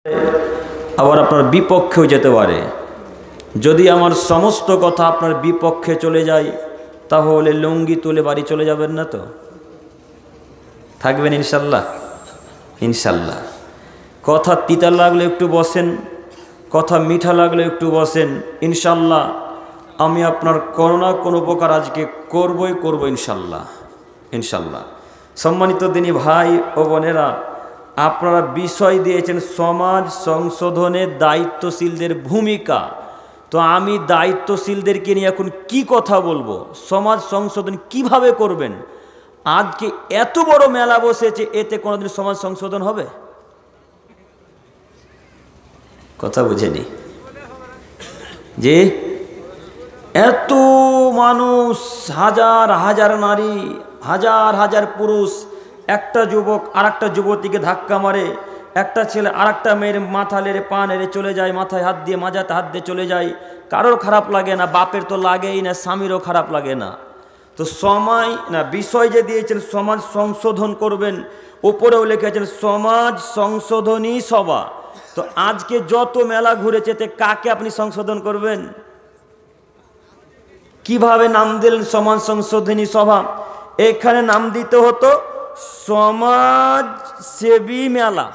আবার আপনার বিপক্ষেও যেতে পারে। যদি আমার সমস্ত কথা আপনার বিপক্ষে চলে যায় তাহলে লুঙ্গি তুলে বাড়ি চলে যাবেন না তো? থাকবেন ইনশাল্লাহ? ইনশাল্লাহ। কথা তিতা লাগলে একটু বসেন, কথা মিঠা লাগলে একটু বসেন। ইনশাল্লাহ আমি আপনার কোনো না কোনো উপকার আজকে করবই করব ইনশাল্লাহ। ইনশাল্লাহ। সম্মানিত দিনী ভাই ও বোনেরা, আপনারা বিষয় দিয়েছেন সমাজ সংশোধনে দায়িত্বশীলদের ভূমিকা। তো আমি দায়িত্বশীলদেরকে নিয়ে এখন কি কথা বলবো? সমাজ সংশোধন কিভাবে করবেন? আজকে এত বড় মেলা বসেছে, এতে কোনোদিন সমাজ সংশোধন হবে? কথা বুঝেনি যে এত মানুষ, হাজার হাজার নারী, হাজার হাজার পুরুষ, একটা যুবক আর একটা যুবতীকে ধাক্কা মারে, একটা ছেলে আর একটা মেয়ের মাথা নেড়ে পা নেড়ে চলে যায়, মাথায় হাত দিয়ে মাজাতে হাত দিয়ে চলে যায়, কারোর খারাপ লাগে না, বাপের তো লাগেই না, স্বামীরও খারাপ লাগে না। তো সময় না বিষয় যে দিয়েছেন সমাজ সংশোধন করবেন, উপরেও লিখেছেন সমাজ সংশোধনী সভা। তো আজকে যত মেলা ঘুরেছে তে কাকে আপনি সংশোধন করবেন? কিভাবে নাম দিলেন সমাজ সংশোধনী সভা? এখানে নাম দিতে হতো সমাজ সেবী মেলা,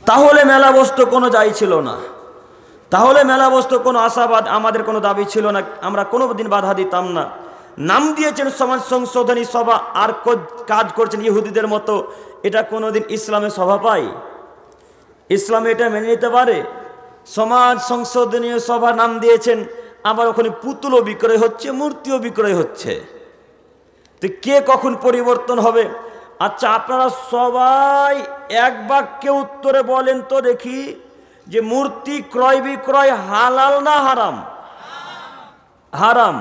তাহলে মেলা বস্তু কোনো যাই ছিল না, তাহলে মেলা বস্তু কোনো আশাবাদ, আমাদের কোনো দাবি ছিল না, আমরা কোনো দিন বাধা দিতাম না। নাম দিয়েছেন সমাজ সংশোধনী সভা, আর কাজ করছেন ইহুদিদের মতো। এটা কোনোদিন ইসলামে সভা পায়? ইসলামে এটা মেনে নিতে পারে? সমাজ সংশোধনীয় সভা নাম দিয়েছেন, আবার ওখানে পুতুলও বিক্রয় হচ্ছে, মূর্তিও বিক্রয় হচ্ছে। তো কে কখন পরিবর্তন হবে? আচ্ছা, আপনারা সবাই এক বাক্যে উত্তরে বলেন তো দেখি, যে মূর্তি ক্রয় বিক্রয় হালাল না হারাম? হারাম।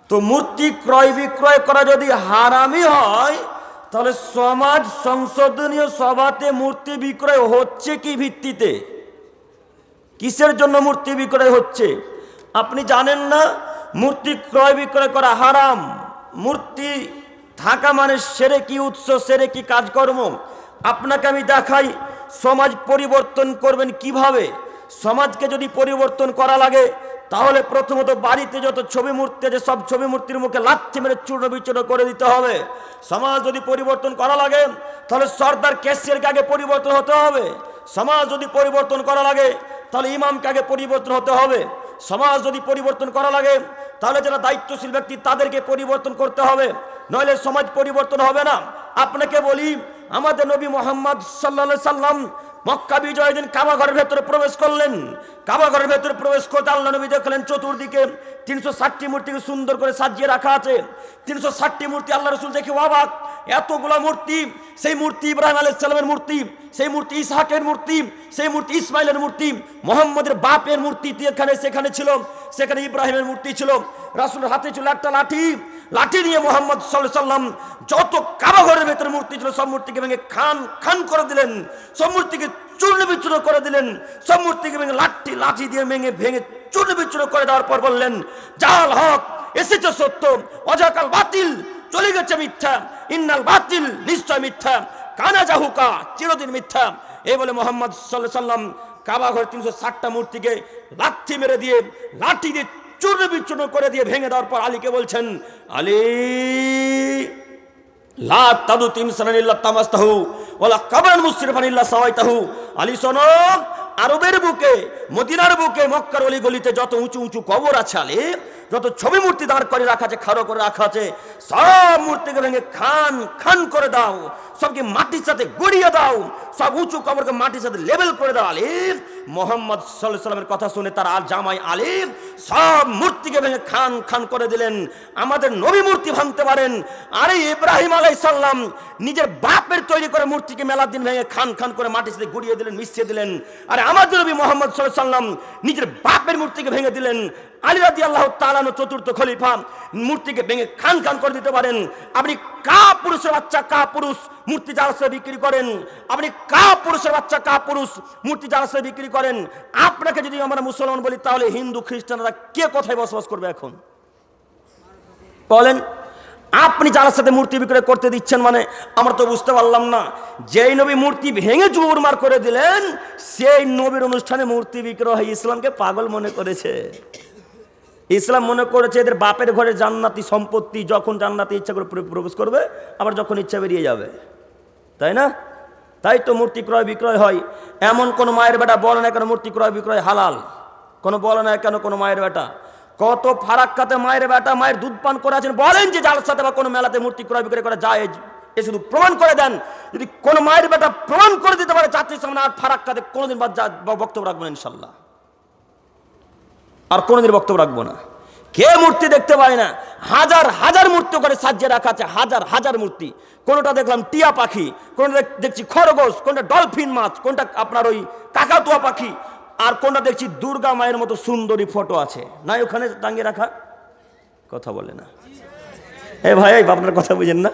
তো মূর্তি ক্রয় বিক্রয় করা যদি হারামই হয়, তাহলে সমাজ সংশোধনীয় সভাতে মূর্তি বিক্রয় হচ্ছে কি ভিত্তিতে? কিসের জন্য মূর্তি বিক্রয় হচ্ছে? আপনি জানেন না মূর্তি ক্রয় বিক্রয় করা হারাম? মূর্তি থাকা মানে শিরকি উৎস, শিরকি কাজকর্ম। আপনাকে আমি দেখাই সমাজ পরিবর্তন করবেন কিভাবে। সমাজকে যদি পরিবর্তন করা লাগে, তাহলে প্রথমত বাড়িতে যত ছবি মূর্তি আছে সব ছবি মূর্তির মুখে লাথি মেরে চূর্ণ বিচূর্ণ করে দিতে হবে। সমাজ যদি পরিবর্তন করা লাগে, তাহলে সর্দার ক্যাশিয়ারকে আগে পরিবর্তন হতে হবে। সমাজ যদি পরিবর্তন করা লাগে, তাহলে ইমামকে আগে পরিবর্তন হতে হবে। সমাজ যদি পরিবর্তন করা লাগে, তাহলে যারা দায়িত্বশীল ব্যক্তি তাদেরকে পরিবর্তন করতে হবে, নইলে সমাজ পরিবর্তন হবে না। আপনাকে বলি, আমাদের নবী মুহাম্মদ সাল্লাল্লাহু আলাইহি সাল্লাম মক্কা বিজয়ের দিন কাবা ঘরের ভেতরে প্রবেশ করলেন। কাবা ঘরের ভেতরে প্রবেশ করতে আল্লাহ নবী দেখলেন চতুর্দিকে 360টি মূর্তিকে সুন্দর করে সাজিয়ে রাখা আছে। 360টি মূর্তি। আল্লাহ রাসূল দেখে অবাক, এতগুলো মূর্তি। সেই মূর্তি ইব্রাহিম আলাইহিস সালামের মূর্তি, সেই মূর্তি ইসহাকের মূর্তি, সেই মূর্তি ইসমাইলের মূর্তি, মুহাম্মদের বাপের মূর্তি এখানে সেখানে ছিল, সেখানে ইব্রাহিমের মূর্তি ছিল। রাসূলের হাতে ছিল একটা লাঠি, লাঠি নিয়ে মুহাম্মদ সাল্লাল্লাহু আলাইহি সাল্লাম যত কাবা ঘরের ভেতরে মূর্তি ছিল সব মূর্তিকে ভেঙে খান খান করে দিলেন, সব মূর্তিকে চূর্ণ বিচূর্ণ করে দিলেন, সব মূর্তিকে ভেঙে লাঠি দিয়ে ভেঙে চূর্ণ বিচূর্ণ করে দেওয়ার পর বললেন, জাল হক, এসেছে সত্য, অজাকাল বাতিল, চলে গেছে মিথ্যা, ইন্নাল বাতিল, নিশ্চয় মিথ্যা, কানা জাহুকা, চিরদিন মিথ্যা। এই বলে মুহাম্মদ সাল্লাল্লাহু আলাইহি সাল্লাম কাবা ঘরের 360টা মূর্তিকে লাঠি মেরে দিয়ে, লাঠি দিয়ে চূর্ণ বিচূর্ণ করে দিয়ে ভেঙে দেওয়ার পর আলীকে বলছেন, আলী লা তাদু তিমসানান ইল্লা তামাসতাহু ওয়ালা কাবরান মুসরিফান ইল্লা সাওয়াইতাহু। আলী শোনো, আরবের বুকে, মদিনার বুকে, মক্কার অলি গলিতে যত উঁচু উঁচু কবর আছে, আলী যত ছবি মূর্তি দাঁড় করে রাখা আছে, খাড়ো করে রাখা আছে, সব মূর্তিকে ভেঙে খান খান করে দাও, সবকে মাটির সাথে গড়িয়ে দাও, সব উঁচু কবরকে মাটির সাথে লেবেল করে দাও। আলী মুহাম্মদ সাল্লাল্লাহু আলাইহি সাল্লামের কথা শুনে তার আর জামাই আলী সব মূর্তিকে ভেঙে খান খান করে দিলেন। আমাদের নবী মূর্তি ভাঙতে পারেন, আরে ইব্রাহিম আলাইহিস সালাম নিজের বাপের তৈরি করে মূর্তিকে মেলার দিন ভেঙে খান খান করে মাটির সাথে গড়িয়ে দিলেন, মিশিয়ে দিলেন। আরে আমাদের নবী মুহাম্মদ সাল্লাল্লাহু আলাইহি সাল্লাম নিজের বাপের মূর্তিকে ভেঙে দিলেন। আলী রাদিয়াল্লাহু তাআলা চতুর্থ খলিফা মূর্তিকে ভেঙে খান খান করে দিতে পারেন। আপনি কা পুরুষের বাচ্চা, কা পুরুষ মূর্তি যার সাথে বিক্রি করেন? আপনি কা পুরুষের বাচ্চা, কা পুরুষ মূর্তি যার সাথে বিক্রি করেন? আপনাকে যদি আমরা মুসলমান বলি, তাহলে হিন্দু খ্রিস্টানরা কে কোথায় বসবাস করবে এখন বলেন? আপনি যার সাথে মূর্তি বিক্রয় করতে দিচ্ছেন মানে আমরা তো বুঝতে পারলাম না। যেই নবী মূর্তি ভেঙে চুরমার করে দিলেন সেই নবীর অনুষ্ঠানে মূর্তি বিক্রয় ইসলামকে পাগল মনে করেছে। ইসলাম মনে করেছে এদের বাপের ঘরে জান্নাতি সম্পত্তি, যখন জান্নাতে ইচ্ছা করে প্রবেশ করবে আবার যখন ইচ্ছা বেরিয়ে যাবে, তাই না? তাই তো মূর্তি ক্রয় বিক্রয় হয়। এমন কোন মায়ের বেটা বলে না কেন মূর্তি ক্রয় বিক্রয় হালাল, কোনো বলে না কেন কোনো মায়ের বেটা। কত ফারাক্কাতে মায়ের বেটা মায়ের দুধ পান করে আছেন, বলেন যে জালসাতে বা কোনো মেলাতে মূর্তি ক্রয় বিক্রয় করা যায়, এ শুধু প্রমাণ করে দেন। যদি কোনো মায়ের বেটা প্রমাণ করে দিতে পারে চাকরির সামনে, আর ফারাক্কাতে কোনোদিন বক্তব্য রাখবো না ইনশাল্লাহ, আর কোনোদিন বক্তব্য রাখবো না। কে মূর্তি দেখতে পায় না? হাজার হাজার মূর্তি করে সাজিয়ে রাখা আছে, হাজার হাজার মূর্তি। কোনটা দেখলাম টিয়া পাখি, কোনটা দেখছি খরগোশ, কোনটা ডলফিন মাছ, কোনটা আপনার ওই কাকাতুয়া পাখি, আর কোনটা দেখছি দুর্গা মায়ের মতো সুন্দরী ফটো আছে, নাই ওখানে টাঙিয়ে রাখা। কথা বলে না এ ভাই, আপনার কথা বুঝেন না?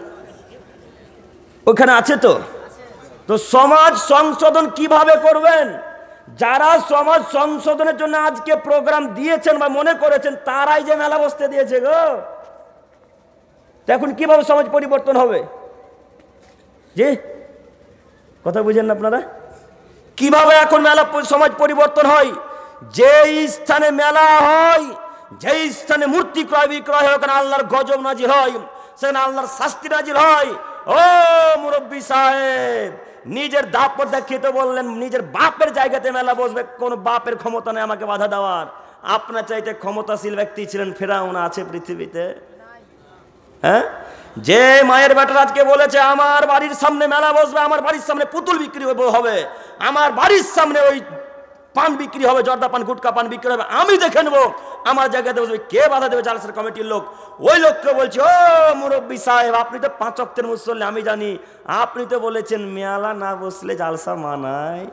ওখানে আছে তো। তো সমাজ সংশোধন কিভাবে করবেন? যারা সমাজ সংশোধনের জন্য আজকে প্রোগ্রাম দিয়েছেন বা মনে করেছেন তারাই যে মেলা বসতে দিয়েছে গো। এখন কিভাবে সমাজ পরিবর্তন হবে? জি কথা বুঝেন না আপনারা? কিভাবে এখন মেলা সমাজ পরিবর্তন হয়? যে স্থানে মেলা হয়, যে স্থানে মূর্তি ক্রয় বিক্রয় হয়, ওখানে আল্লাহর গজব নাজিল হয়, সেখানে আল্লাহর শাস্তি নাজিল হয়। ও মুরব্বী সাহেব, নিজের দাপট দেখিয়ে তো বললেন নিজের বাপের জায়গাতে মেলা বসবে, কোন বাপের ক্ষমতা নেই আমাকে বাধা দেওয়ার। আপনার চাইতে ক্ষমতাশীল ব্যক্তি ছিলেন ফেরাউন, আছে পৃথিবীতে? হ্যাঁ, যে মায়ের বেটা আজকে বলেছে আমার বাড়ির সামনে মেলা বসবে, আমার বাড়ির সামনে পুতুল বিক্রি হবে, আমার বাড়ির সামনে ওই পান বিক্রি হবে, জর্দা পান গুটকা পান বিক্রি হবে, আমি দেখে নেবো, আমার জায়গাতে বসবে, কে বাধা দেবে? জালসার কমিটির লোক। ওই লোককে বলছে, ও মুরব্বী সাহেব, আপনি তো 5 ওয়াক্তের মুসল্লি, আমি জানি, আপনি তো বলেছেন মেলা না বসলে জালসা মানায়,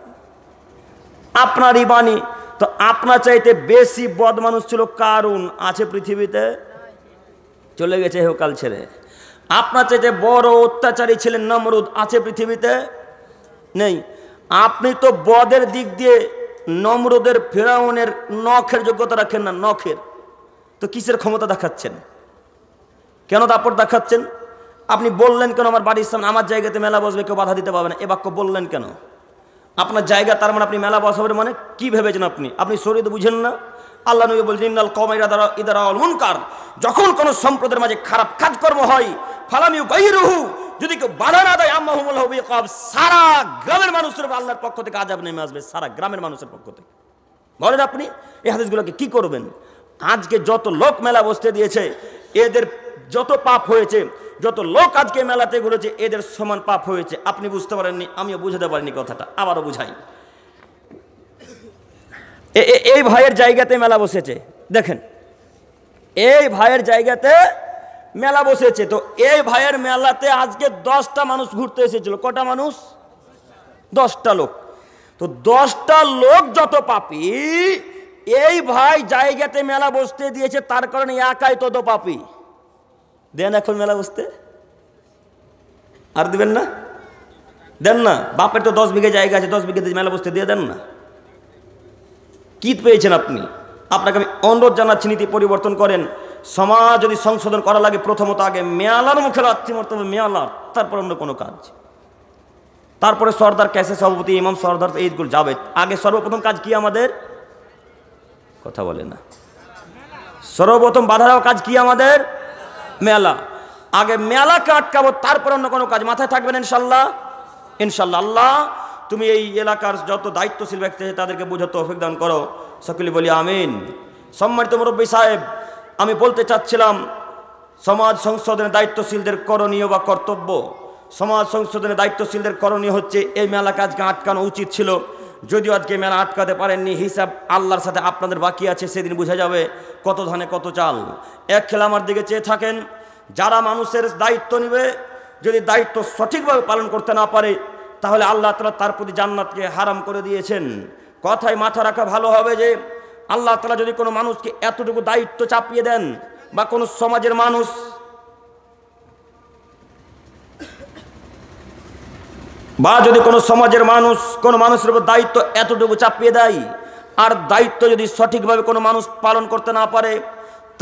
আপনারই বাণী। তো আপনার চাইতে বেশি বদ মানুষ ছিল কারুন, আছে পৃথিবীতে? চলে গেছে হেকাল ছেড়ে। আপনার চাইতে বড় অত্যাচারী ছিলেন নমরুদ, আছে পৃথিবীতে? নেই। আপনি তো বদের দিক দিয়ে নমরুদের ফেরাউনের নখের যোগ্যতা রাখেন না, নখের। তো কিসের ক্ষমতা দেখাচ্ছেন? কেন দাপট দেখাচ্ছেন? আপনি বললেন কেন আমার বাড়ির সামনে আমার জায়গাতে মেলা বসবে, কেউ বাধা দিতে পারবে না? এ বাক্য বললেন কেন? আপনার জায়গা, তার মানে আপনি মেলা বসাবেন মানে কি ভেবেছেন আপনি? আপনি শরীয়ত বুঝেন না? আল্লাহ নবী বলছেন ইন্নাল কওমা ইযা রাআউল মুনকার, যখন কোন সম্প্রদায়ের মাঝে খারাপ কাজকর্ম হয়, ফালাম ইউগাইরুহু, যদি কেউ বাধা না দেয়, আম্মাহুমুল্লাহু বিইকাব, সারা গ্রামের মানুষের উপর আল্লাহর পক্ষ থেকে আযাব নেমে আসবে, সারা গ্রামের মানুষের পক্ষ থেকে। বলেন আপনি এই হাদিসগুলোকে কি করবেন? আজকে যত লোক মেলা বসতে দিয়েছে, এদের যত পাপ হয়েছে, যত লোক আজকে মেলাতে ঘুরেছে, এদের সমান পাপ হয়েছে। আপনি বুঝতে পারেননি, আমিও বুঝাতে পারিনি কথাটা, আবারও বুঝাই। এই ভাইয়ের জায়গাতে মেলা বসেছে, দেখেন এই ভাইয়ের জায়গাতে মেলা বসেছে। তো এই ভাইয়ের মেলাতে আজকে 10টা মানুষ ঘুরতে এসেছিল। কটা মানুষ? 10টা লোক। তো 10টা লোক যত পাপী, এই ভাই জায়গাতে মেলা বসতে দিয়েছে, তার কারণে একাই তত পাপী। দেন এখন মেলা বসতে, আর দিবেন না? দেন না। বাপের তো 10 বিঘা জায়গা আছে, 10 বিঘা মেলা বসতে দিয়ে দেন না। কি পেয়েছেন আপনি? আপনাকে আমি অনুরোধ জানাচ্ছি, নীতি পরিবর্তন করেন। সমাজ যদি সংশোধন করা লাগে, প্রথমত আগে মেয়ালার মুখে লাথি মারতে হবে, মেয়ালার, তারপর অন্য কোনো কাজ। তারপরে সর্দার ক্যাসে সভাপতি, ইমাম, সর্দার, ঈদগুল যাবে। আগে সর্বপ্রথম কাজ কি আমাদের? কথা বলে না। সর্বপ্রথম বাধা দেওয়া কাজ কি আমাদের? মেলা। আগে মেলাকে আটকাবো, তারপর অন্য কোনো কাজ। মাথায় থাকবেন ইনশাল্লাহ। ইনশাল্লাহ। আল্লাহ তুমি এই এলাকার যত দায়িত্বশীল ব্যক্তি আছে তাদেরকে বুঝে তৌফিক দান করো, সকলে বলি আমিন। সম্মানিত মুরব্বী সাহেব, আমি বলতে চাচ্ছিলাম সমাজ সংশোধনের দায়িত্বশীলদের করণীয় বা কর্তব্য। সমাজ সংশোধনের দায়িত্বশীলদের করণীয় হচ্ছে এই মেলাকে আজকে আটকানো উচিত ছিল। যদিও আজকে মেলা আটকাতে পারেননি, হিসাব আল্লাহর সাথে আপনাদের বাকি আছে, সেদিন বোঝা যাবে কত ধানে কত চাল। এক খেলা আমার দিকে চেয়ে থাকেন, যারা মানুষের দায়িত্ব নেবে, যদি দায়িত্ব সঠিকভাবে পালন করতে না পারে, তাহলে আল্লাহ তাআলা তার প্রতি জান্নাতকে হারাম করে দিয়েছেন। কথায় মাথা রাখা ভালো হবে যে আল্লাহ তাআলা যদি কোনো মানুষকে এতটুকু দায়িত্ব চাপিয়ে দেন, বা কোনো সমাজের মানুষ যদি কোনো সমাজের মানুষ কোনো মানুষের উপর দায়িত্ব এতটুকু চাপিয়ে দেয়, আর দায়িত্ব যদি সঠিকভাবে কোনো মানুষ পালন করতে না পারে,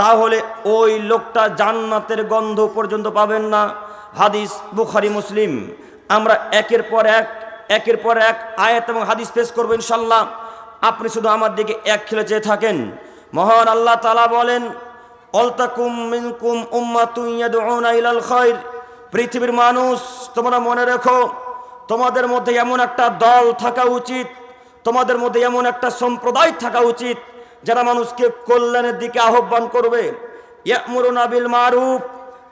তাহলে ওই লোকটা জান্নাতের গন্ধ পর্যন্ত পাবেন না। হাদিস বুখারী মুসলিম। আমরা একের পর এক আয়াত এবং হাদিস পেশ করবো ইনশাল্লাহ। আপনি শুধু আমার দিকে এক খেলে চেয়ে থাকেন। মহান আল্লাহ তাআলা বলেন, অলতাকুম মিনকুম উম্মাতুন ইয়াদউনা ইলাল খায়র। পৃথিবীর মানুষ, তোমরা মনে রেখো, তোমাদের মধ্যে এমন একটা দল থাকা উচিত, তোমাদের মধ্যে এমন একটা সম্প্রদায় থাকা উচিত যারা মানুষকে কল্যাণের দিকে আহ্বান করবে। ইয়ামুরুনা বিল মারুফ,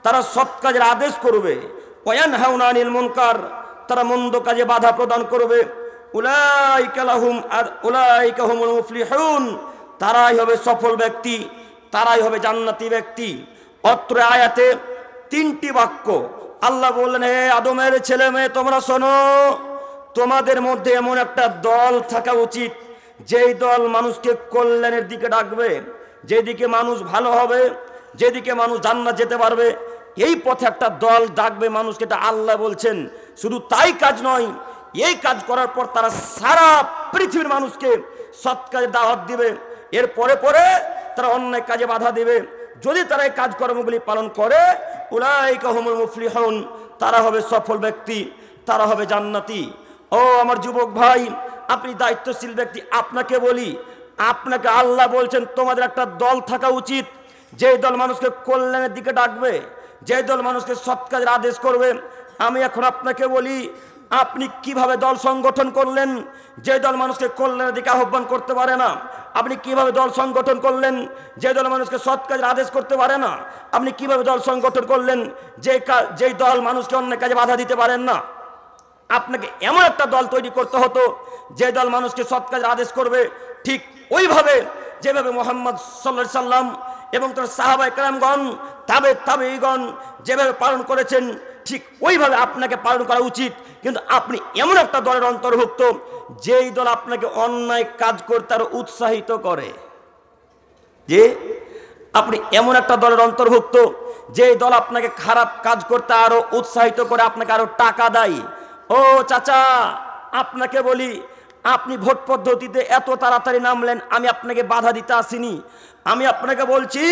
তারা সৎ কাজের আদেশ করবে। ওয়ায়ানহাউনা আনিল মুনকার, তারা মন্দ কাজে বাধা প্রদান করবে। উলাইকা হুমুল মুফলিহুন, তারাই হবে সফল ব্যক্তি, তারাই হবে জান্নাতি ব্যক্তি। অত্র আয়াতে 3টি বাক্য। আল্লাহ বললেন, হে আদমের ছেলে মেয়ে, তোমরা শোনো, তোমাদের মধ্যে এমন একটা দল থাকা উচিত যেই দল মানুষকে কল্যাণের দিকে ডাকবে, যেদিকে মানুষ ভালো হবে, যেদিকে মানুষ জান্নাত যেতে পারবে, এই পথে একটা দল ডাকবে মানুষকে। এটা আল্লাহ বলছেন। শুধু তাই কাজ নয়, এই কাজ করার পর তারা সারা পৃথিবীর মানুষকে সৎ কাজে দাওয়াত দিবে। এর পরে তারা অন্যায় কাজে বাধা দিবে। যদি তারা এই কাজকর্মগুলি পালন করে, উলাইকা হুমুল মুফলিহুন, তারা হবে সফল ব্যক্তি, তারা হবে জান্নাতি। ও আমার যুবক ভাই, আপনি দায়িত্বশীল ব্যক্তি, আপনাকে বলি, আপনাকে আল্লাহ বলছেন তোমাদের একটা দল থাকা উচিত, যে দল মানুষকে কল্যাণের দিকে ডাকবে, যে দল মানুষকে সৎ কাজের আদেশ করবে। আমি এখন আপনাকে বলি, আপনি কিভাবে দল সংগঠন করলেন যে দল মানুষকে কল্যাণের দিকে আহ্বান করতে পারে না? আপনি কিভাবে দল সংগঠন করলেন যে দল মানুষকে সৎ কাজের আদেশ করতে পারে না? আপনি কিভাবে দল সংগঠন করলেন যে দল মানুষকে অন্য কাজে বাধা দিতে পারেন না? আপনাকে এমন একটা দল তৈরি করতে হতো যে দল মানুষকে সৎ কাজের আদেশ করবে, ঠিক ওইভাবে যেভাবে মুহাম্মদ সাল্লাল্লাহু আলাইহি সাল্লাম এবং তার সাহাবায়ে কেরামগণ, তাবেঈগণ যেভাবে পালন করেছেন, ঠিক ওইভাবে আপনাকে পালন করা উচিত। কিন্তু আপনি এমন একটা দলের অন্তর্ভুক্ত যেই দল আপনাকে অন্যায় কাজ করতে আরো উৎসাহিত করে। যে আপনি এমন একটা দলের অন্তর্ভুক্ত যে দল আপনাকে খারাপ কাজ করতে আরো উৎসাহিত করে, আপনাকে আরো টাকা দেয়। ও চাচা, আপনাকে বলি, আপনি ভোট পদ্ধতিতে এত তাড়াতাড়ি নামলেন, আমি আপনাকে বাধা দিতে আসিনি। আমি আপনাকে বলছি,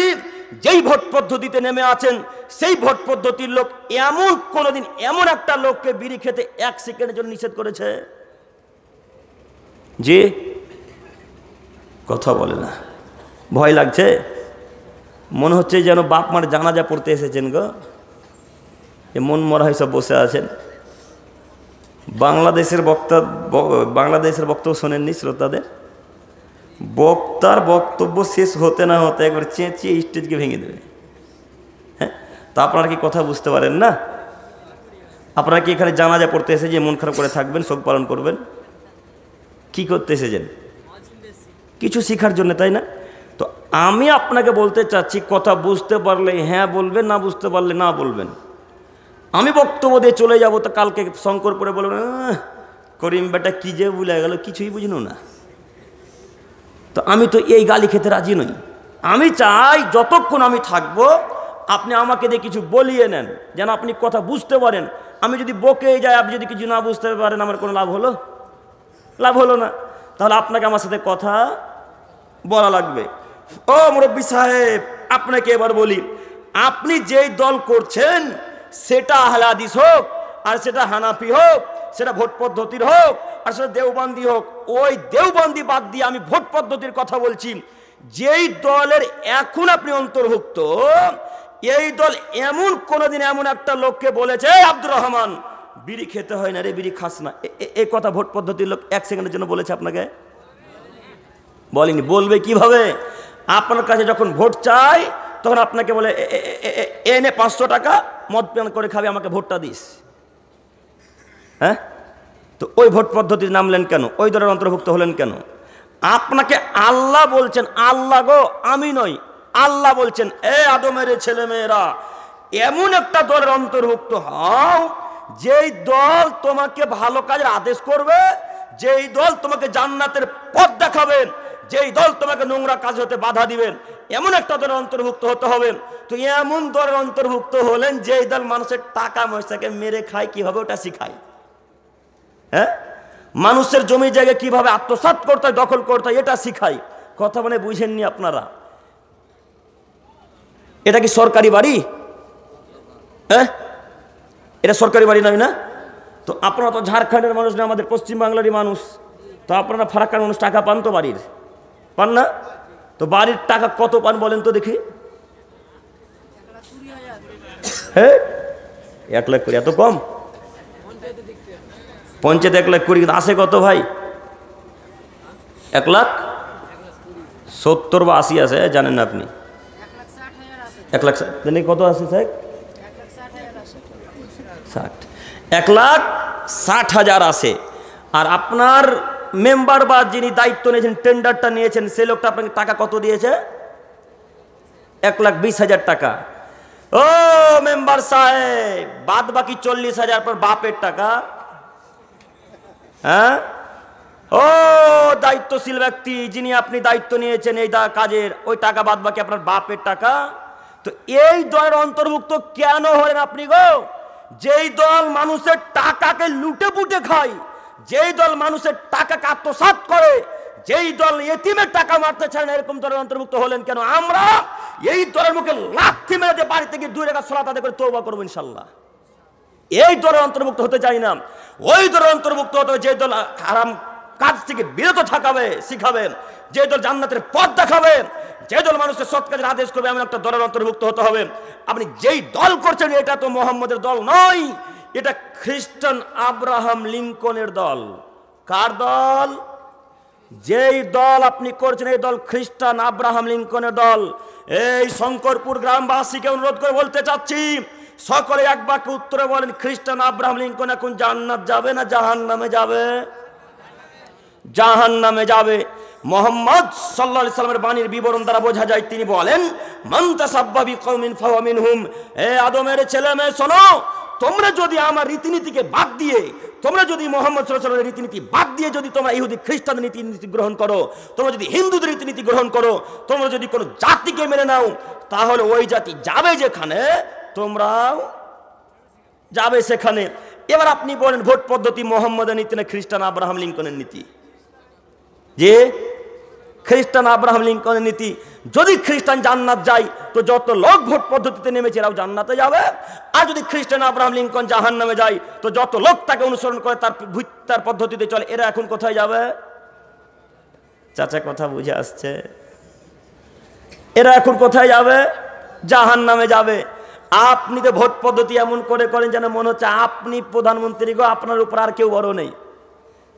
যেই ভোট পদ্ধতিতে নেমে আছেন সেই ভোট পদ্ধতির লোক এমন কোনোদিন এমন একটা লোককে বিড়ি খেতে 1 সেকেন্ডের জন্য নিষেধ করেছে? যে কথা বলে না, ভয় লাগছে, মনে হচ্ছে যেন বাপ মার জানাজা পড়তে এসেছেন গো। এ মন মরা হয়ে সব বসে আছেন। বাংলাদেশের বক্তব্য শোনেননি শ্রোতাদের? বক্তার বক্তব্য শেষ হতে না হতে একবার চেঁচিয়ে স্টেজকে ভেঙে দেবে। হ্যাঁ, তা আপনারা কি কথা বুঝতে পারেন না? আপনারা কি এখানে জানাজা পড়তে এসে যে মন খারাপ করে থাকবেন, শোক পালন করবেন? কি করতে এসেছেন? কিছু শেখার জন্য, তাই না? তো আমি আপনাকে বলতে চাচ্ছি, কথা বুঝতে পারলে হ্যাঁ বলবেন, না বুঝতে পারলে না বলবেন। আমি বক্তব্য দিয়ে চলে যাব, তো কালকে শঙ্করপুরে বলবেন করিম বেটা কি যে ভুলে গেল, কিছুই বুঝলো না। তো আমি তো এই গালি খেতে রাজি নই। আমি চাই যতক্ষণ আমি থাকবো আপনি আমাকে দিয়ে কিছু বলিয়ে নেন, যেন আপনি কথা বুঝতে পারেন। আমি যদি বকে যাই, আপনি যদি কিছু না বুঝতে পারেন, আমার কোনো লাভ হলো? লাভ হলো না। তাহলে আপনাকে আমার সাথে কথা বলা লাগবে। ও মুরব্বী সাহেব, আপনাকে এবার বলি, আপনি যেই দল করছেন সেটা আহলে হাদিস হোক, আর সেটা হানাফি হোক, সেটা ভোট পদ্ধতির হোক, আর সেটা দেওবন্দি হোক, ওই দেওবন্দি বাদ দিয়ে আমি ভোট পদ্ধতির কথা বলছি। যেই দলের এখন আপনি অন্তর্ভুক্ত, এই দল এমন কোনোদিন এমন একটা লোককে বলেছে, আব্দুর রহমান বিড়ি খেতে হয় না রে, বিড়ি খাস না, এই কথা ভোট পদ্ধতির লোক 1 সেকেন্ডের জন্য বলেছে আপনাকে? বলেনি। বলবে কিভাবে? আপনার কাছে যখন ভোট চাই তখন আপনাকে বলে এনে 500 টাকা মদ পান করে খাবে, আমাকে ভোটটা দিস। হ্যাঁ, তো ওই ভোট পদ্ধতির নামলেন কেন? ওই দলের অন্তর্ভুক্ত হলেন কেন? আপনাকে আল্লাহ বলছেন, আল্লাহ গো, আমি নই, আল্লাহ বলছেন, এ আদমের ছেলে মেয়েরা, এমন একটা দলের অন্তর্ভুক্ত হও যেই দল তোমাকে ভালো কাজের আদেশ করবে, যেই দল তোমাকে জান্নাতের পথ দেখাবে, যেই দল তোমাকে নোংরা কাজ হতে বাধা দিবেন, এমন একটা দলের অন্তর্ভুক্ত হতে হবে। তো এমন দলের অন্তর্ভুক্ত হলেন যেই দল মানুষের টাকা পয়সাকে মেরে খায়, কিভাবে ওটা শিখায়। হ্যাঁ, মানুষের জমি জায়গা কিভাবে আত্মসাৎ করতে হয়, দখল করতে হয়, এটা শিখাই। কথা মানে বুঝেননি আপনারা? এটা কি সরকারি বাড়ি? হ্যাঁ, এটা সরকারি বাড়ি নয় না? তো আপনারা তো ঝাড়খণ্ডের মানুষ না, আমাদের পশ্চিমবাংলারই মানুষ, তো আপনারা ফারাক্কার মানুষ, টাকা পান তো বাড়ির? পান না? তো বাড়ির টাকা কত পান বলেন তো দেখি? হ্যাঁ, 1 লাখ করে, এত কম? পঞ্চায়েত 1 লাখ করে, কিন্তু আসে কত ভাই? 1,70,000 বা 80 আছে, জানেন না আপনি? 1,60,000 কত আছে স্যার? 1,60,000 আছে। আর আপনার মেম্বার বা যিনি দায়িত্ব নিয়েছেন, টেন্ডারটা নিয়েছেন, সেই লোকটা আপনাকে টাকা কত দিয়েছে? 1,20,000 টাকা। ও মেম্বার সাহেব, বাদ বাকি 40,000 পর বাপের টাকা। হ্যাঁ, ও দায়িত্বশীল ব্যক্তি, যিনি আপনি দায়িত্ব নিয়েছেন এই কাজের, ওই টাকা বাদ বাকি আপনার বাপের টাকা। তো এই দলের অন্তর্ভুক্ত কেন হলেন আপনি গো? যেই দল মানুষের টাকাকে লুটে পুটে খায়, যেই দল মানুষের টাকাকে আত্মসাৎ করে, যেই দল এতিমের টাকা মারতে চায় না, এরকম দলের অন্তর্ভুক্ত হলেন কেন? আমরা এই দলের মুখে লাথি মেরে দিয়ে বাড়ি থেকে 2 রাকাত সালাত আদায় করে তওবা করবো ইনশাআল্লাহ। এই দলের অন্তর্ভুক্ত হতে চাই না। ওই দলের অন্তর্ভুক্ত হতে, যে দল হারাম কাজ থেকে বিরত থাকাবে, শিখাবে, যে দল জান্নাতের পথ দেখাবে, যে দল মানুষকে সৎ কাজের আদেশ করবে, এমন একটা দলের অন্তর্ভুক্ত হতে হবে। আপনি যেই দল করছেন, এটা তো মোহাম্মদের দল নয়, এটা খ্রিস্টান আব্রাহাম লিঙ্কনের দল। কার দল? যেই দল আপনি করছেন, এই দল খ্রিস্টান আব্রাহাম লিঙ্কনের দল। এই শঙ্করপুর গ্রামবাসীকে অনুরোধ করে বলতে চাচ্ছি, সকলে এক বাক্যে উত্তরে বলেন, খ্রিস্টান আব্রাহাম লিঙ্কন এখন জান্নাত যাবে না জাহান্নামে যাবে? জাহান্নামে যাবে। মুহাম্মদ সাল্লাল্লাহু আলাইহি সাল্লামের বাণীর বিবরণ দ্বারা বোঝা যায়, তিনি বলেন, মান তাসাব্বা বিকওমিন ফাহুয়া মিনহুম। হে আদমের ছেলে মেয়ে শোনো, তোমরা যদি আমার রীতিনীতিকে বাদ দিয়ে, তোমরা যদি মুহাম্মদ সাল্লাল্লাহু আলাইহি সাল্লামের রীতিনীতি বাদ দিয়ে যদি তোমরা ইহুদি খ্রিস্টানদের রীতিনীতি গ্রহণ করো, তোমরা যদি হিন্দুদের রীতিনীতি গ্রহণ করো, তোমরা যদি কোনো জাতিকে মেনে নাও, তাহলে ওই জাতি যাবে যেখানে, তোমরাও যাবে সেখানে। এবার আপনি বলেন, ভোট পদ্ধতি মুহাম্মদের নীতি না খ্রিস্টান আব্রাহাম লিঙ্কনের নীতি? যে খ্রিস্টান আব্রাহাম লিঙ্কনের নীতি। যদি খ্রিস্টান জান্নাত যায়, তো যত লোক ভোট পদ্ধতিতে নেমেছে এরাও জান্নাতে যাবে। আর যদি খ্রিস্টান আব্রাহাম লিঙ্কন জাহান্নামে যায়, তো যত লোক তাকে অনুসরণ করে, তার পদ্ধতিতে চলে, এরা এখন কোথায় যাবে? চাচা কথা বুঝে আসছে? এরা এখন কোথায় যাবে? জাহান্নামে যাবে। আপনি তো ভোট পদ্ধতি এমন করে করেন যেন মনে হচ্ছে আপনি প্রধানমন্ত্রী গো, আপনার উপর আর কেউ বড় নেই।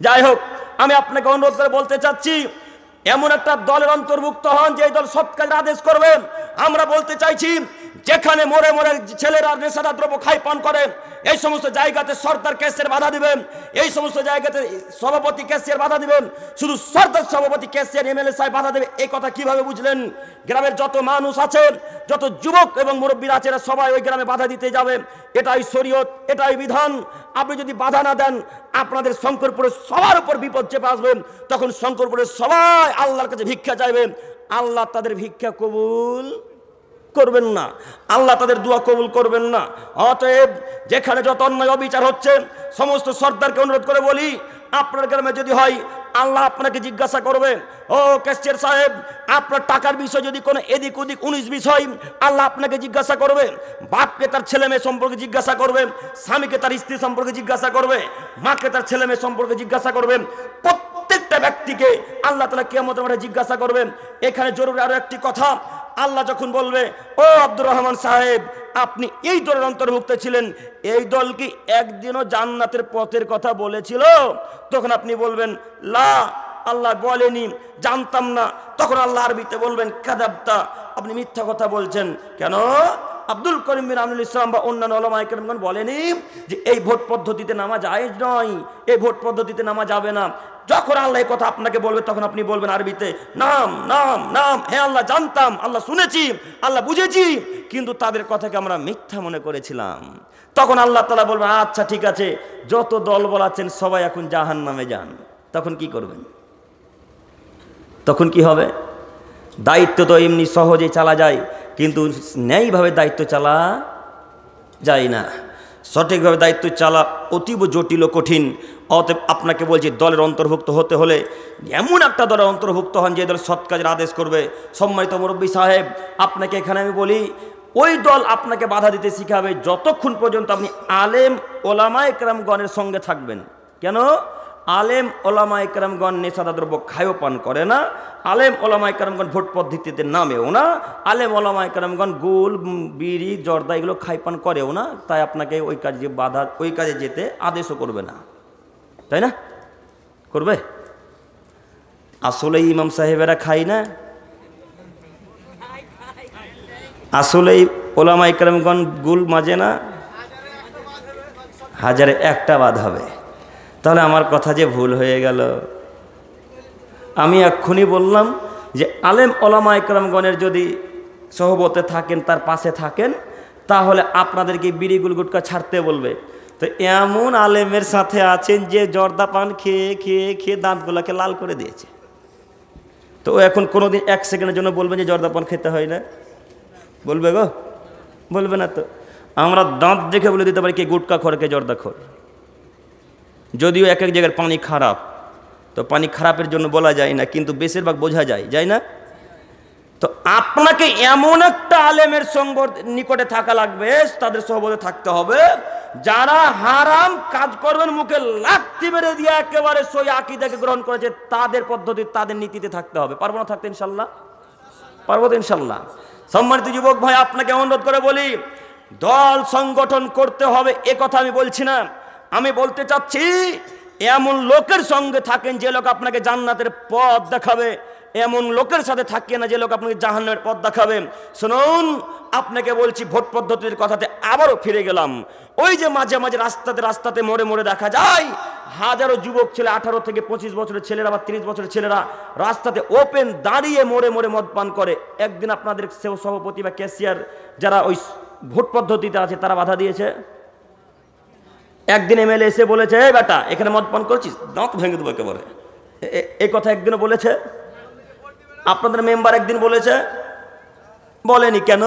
যাই হোক, আমি আপনাকে অনুরোধ করে বলতে চাচ্ছি, এমন একটা দলের অন্তর্ভুক্ত হন যে দল সৎ কাজের আদেশ করবে। আমরা বলতে চাইছি, যেখানে মোড়ে মোড়ে ছেলেরা নেশাদার দ্রব্য খাই পান করে, এই সমস্ত জায়গাতে সরকার ক্যাশিয়ার বাধা দিবেন, এই সমস্ত জায়গাতে সভাপতি ক্যাশিয়ার বাধা দিবেন। শুধু সরকার সভাপতি ক্যাশিয়ার এমএলএ সাহেব বাধা দেবে, এই কথা কিভাবে বুঝলেন? গ্রামের যত মানুষ আছে, যত যুবক এবং মুরব্বীরা আছে, সবাই ওই গ্রামে বাধা দিতে যাবে। এটাই শরীয়ত, এটাই বিধান। আপনি যদি বাধা না দেন, আপনাদের শঙ্করপুরের সবার উপর বিপদ চেপে আসবেন। তখন শঙ্করপুরের সবাই আল্লাহর কাছে ভিক্ষা চাইবেন, আল্লাহ তাদের ভিক্ষা কবুল করবেন না, আল্লাহ তাদের দোয়া কবুল করবেন না। অতএব যেখানে যত অন্যায় অবিচার হচ্ছে, সমস্ত সর্দারকে অনুরোধ করে বলি, আপনার গ্রামে যদি হয়, আল্লাহ আপনাকে জিজ্ঞাসা করবে, ও ক্যাশিয়ার সাহেব, আপনার টাকার বিষয় যদি কোনো এদিক ওদিক 19-20 হয়, আল্লাহ আপনাকে জিজ্ঞাসা করবে। বাপকে তার ছেলে মেয়ে সম্পর্কে জিজ্ঞাসা করবে, স্বামীকে তার স্ত্রী সম্পর্কে জিজ্ঞাসা করবে, মাকে তার ছেলে মেয়ে সম্পর্কে জিজ্ঞাসা করবেন। প্রত্যেকটা ব্যক্তিকে আল্লাহ তাআলা কিয়ামতের মাঠে জিজ্ঞাসা করবেন। এখানে জরুরি আরো একটি কথা, আল্লাহ যখন বলবে, ও আব্দুর রহমান সাহেব, আপনি এই দলের অন্তর্ভুক্ত ছিলেন, এই দল কি একদিনও জান্নাতের পথের কথা বলেছিল? তখন আপনি বলবেন, লা, আল্লাহ বলেনি, জানতাম না। তখন আল্লাহ আরবিতে বলবেন, কাযাবতা, আপনি মিথ্যা কথা বলছেন। কেন? আব্দুল করিম বিন আমিনুল ইসলাম বা অন্যান্য উলামায়ে কেরামগণ বলেনি যে এই ভোট পদ্ধতিতে নামা জায়েজ নয়, এই ভোট পদ্ধতিতে নামা যাবে না। যখন আল্লাহ এই কথা আপনাকে বলবে, তখন আপনি বলবেন আরবিতে, নাম নাম নাম, হ্যাঁ আল্লাহ জানতাম, আল্লাহ শুনেছি, আল্লাহ বুঝেছি, কিন্তু তাদের কথাকে আমরা মিথ্যা মনে করেছিলাম। তখন আল্লাহ তাআলা বলবেন, আচ্ছা ঠিক আছে, যত দল বলাচ্ছেন সবাই এখন জাহান্নামে যান। তখন কি করবেন? তখন কি হবে? দায়িত্ব তো এমনি সহজেই চালা যায়, কিন্তু ন্যায়ভাবে দায়িত্ব চালা যায় না। সঠিকভাবে দায়িত্ব চালা অতীব জটিল ও কঠিন। অতএব আপনাকে বলছি, দলের অন্তর্ভুক্ত হতে হলে এমন একটা দলের অন্তর্ভুক্ত হন যে দল সৎ কাজের আদেশ করবে। সম্মানিত মুরব্বী সাহেব, আপনাকে এখানে আমি বলি, ওই দল আপনাকে বাধা দিতে শিখাবে যতক্ষণ পর্যন্ত আপনি আলেম ওলামায়ে কেরামগণের সঙ্গে থাকবেন। কেন? আলেম ওলামায়ে কেরামগণ নেশাদার দ্রব্য খায়ও পান করে না, আলেম ওলামায়ে কেরামগণ ভোট পদ্ধতিতে নামেও না, আলেম ওলামায়ে কেরামগণ গুল বিড়ি জর্দা এগুলো খাই পান করেও না। তাই আপনাকে ওই কাজে বাধা, ওই কাজে যেতে আদেশও করবে না, তাই না? করবে? আসলে ইমাম সাহেবেরা খাই না? আসলে ওলামায়ে কেরামগণ গুল মাজে না? হাজারে একটা বাদ হবে। তাহলে আমার কথা যে ভুল হয়ে গেল। আমি এক্ষুনি বললাম যে আলেম ওলামায়ে কেরামগণের যদি সহবতে থাকেন, তার পাশে থাকেন, তাহলে আপনাদেরকে বিড়ি গুল গুটকা ছাড়তে বলবে। তো এমন আলেমের সাথে আছেন যে জর্দা পান খেয়ে খেয়ে খেয়ে দাঁতগুলোকে লাল করে দিয়েছে। তো এখন কোনোদিন এক সেকেন্ডের জন্য বলবেন যে জর্দা পান খেতে হয় না? বলবে গো? বলবে না তো। আমরা দাঁত দেখে বলে দিতে পারি কে গুটকা খোর কে জর্দা খোর। যদিও এক এক জায়গার পানি খারাপ, তো পানি খারাপের জন্য বলা যায় না, কিন্তু বেশিরভাগ বোঝা যায় না? তো আপনাকে এমন একটা আলেমের সঙ্গ নিকটে থাকা লাগবে, তাদের সহবতে থাকতে হবে, যারা হারাম কাজ করবেন মুখে লাথি মেরে দিয়ে একেবারে সই আকীদাকে গ্রহণ করেছে, তাদের পদ্ধতি তাদের নীতিতে থাকতে হবে। পারবো না থাকতে? ইনশাল্লাহ পারবো তো, ইনশাল্লাহ। সম্মানিত যুবক ভাই, আপনাকে অনুরোধ করে বলি, দল সংগঠন করতে হবে এ কথা আমি বলছি না। আমি বলতে চাচ্ছি এমন লোকের সঙ্গে থাকেন যে লোক আপনাকে জান্নাতের পথ দেখাবে, এমন লোকের সাথে থাকিয়ে না যে লোক আপনাকে জাহান্নামের পথ দেখাবে। শুনুন, আপনাকে বলছি ভোট পদ্ধতির কথাতে আবারও ফিরে গেলাম। ওই যে মাঝে মাঝে রাস্তাতে মোড়ে মোড়ে দেখা যায় হাজারো যুবক ছেলে, 18 থেকে 25 বছরের ছেলেরা বা 30 বছরের ছেলেরা রাস্তাতে ওপেন দাঁড়িয়ে মোড়ে মোড়ে মদ পান করে। একদিন আপনাদের সভাপতি বা ক্যাশিয়ার যারা ওই ভোট পদ্ধতিতে আছে তারা বাধা দিয়েছে? একদিন এমএলএ এসে বলেছে, এই বেটা এখানে মদ পান করছিস, দাঁত ভেঙে দেবো একেবারে, এই কথা একদিনও বলেছে? আপনাদের মেম্বার একদিন বলেছে? বলেনি। কেন?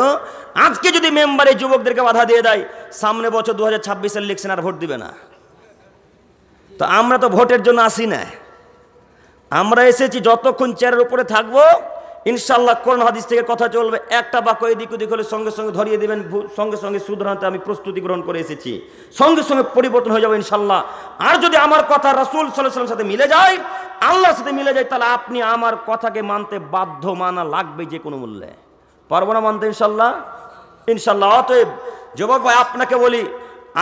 আজকে যদি মেম্বারে যুবকদেরকে বাধা দিয়ে দেয়, সামনে বছর 2026-এর ইলেকশন আর ভোট দিবে না। তো আমরা তো ভোটের জন্য আসি না, আমরা এসেছি যতক্ষণ চেয়ারের উপরে থাকবো ইনশাল্লাহ কোরআন হাদিস থেকে কথা চলবে। একটা বাক্য এদিক ওদিক হলে সঙ্গে সঙ্গে ধরিয়ে দেবেন, সঙ্গে সঙ্গে শুধরাতে আমি প্রস্তুতি গ্রহণ করে এসেছি, সঙ্গে সঙ্গে পরিবর্তন হয়ে যাবে ইনশাল্লাহ। আর যদি আমার কথা রাসূল সাল্লাল্লাহু আলাইহি ওয়াসাল্লামের সাথে মিলে যায়, আল্লাহর সাথে মিলে যায়, তাহলে আপনি আমার কথাকে মানতে বাধ্য, মানা লাগবে যে কোনো মূল্যে। পারবো না মানতে? ইনশাল্লাহ ইনশাল্লাহ। অতএব যুবক ভাই, আপনাকে বলি,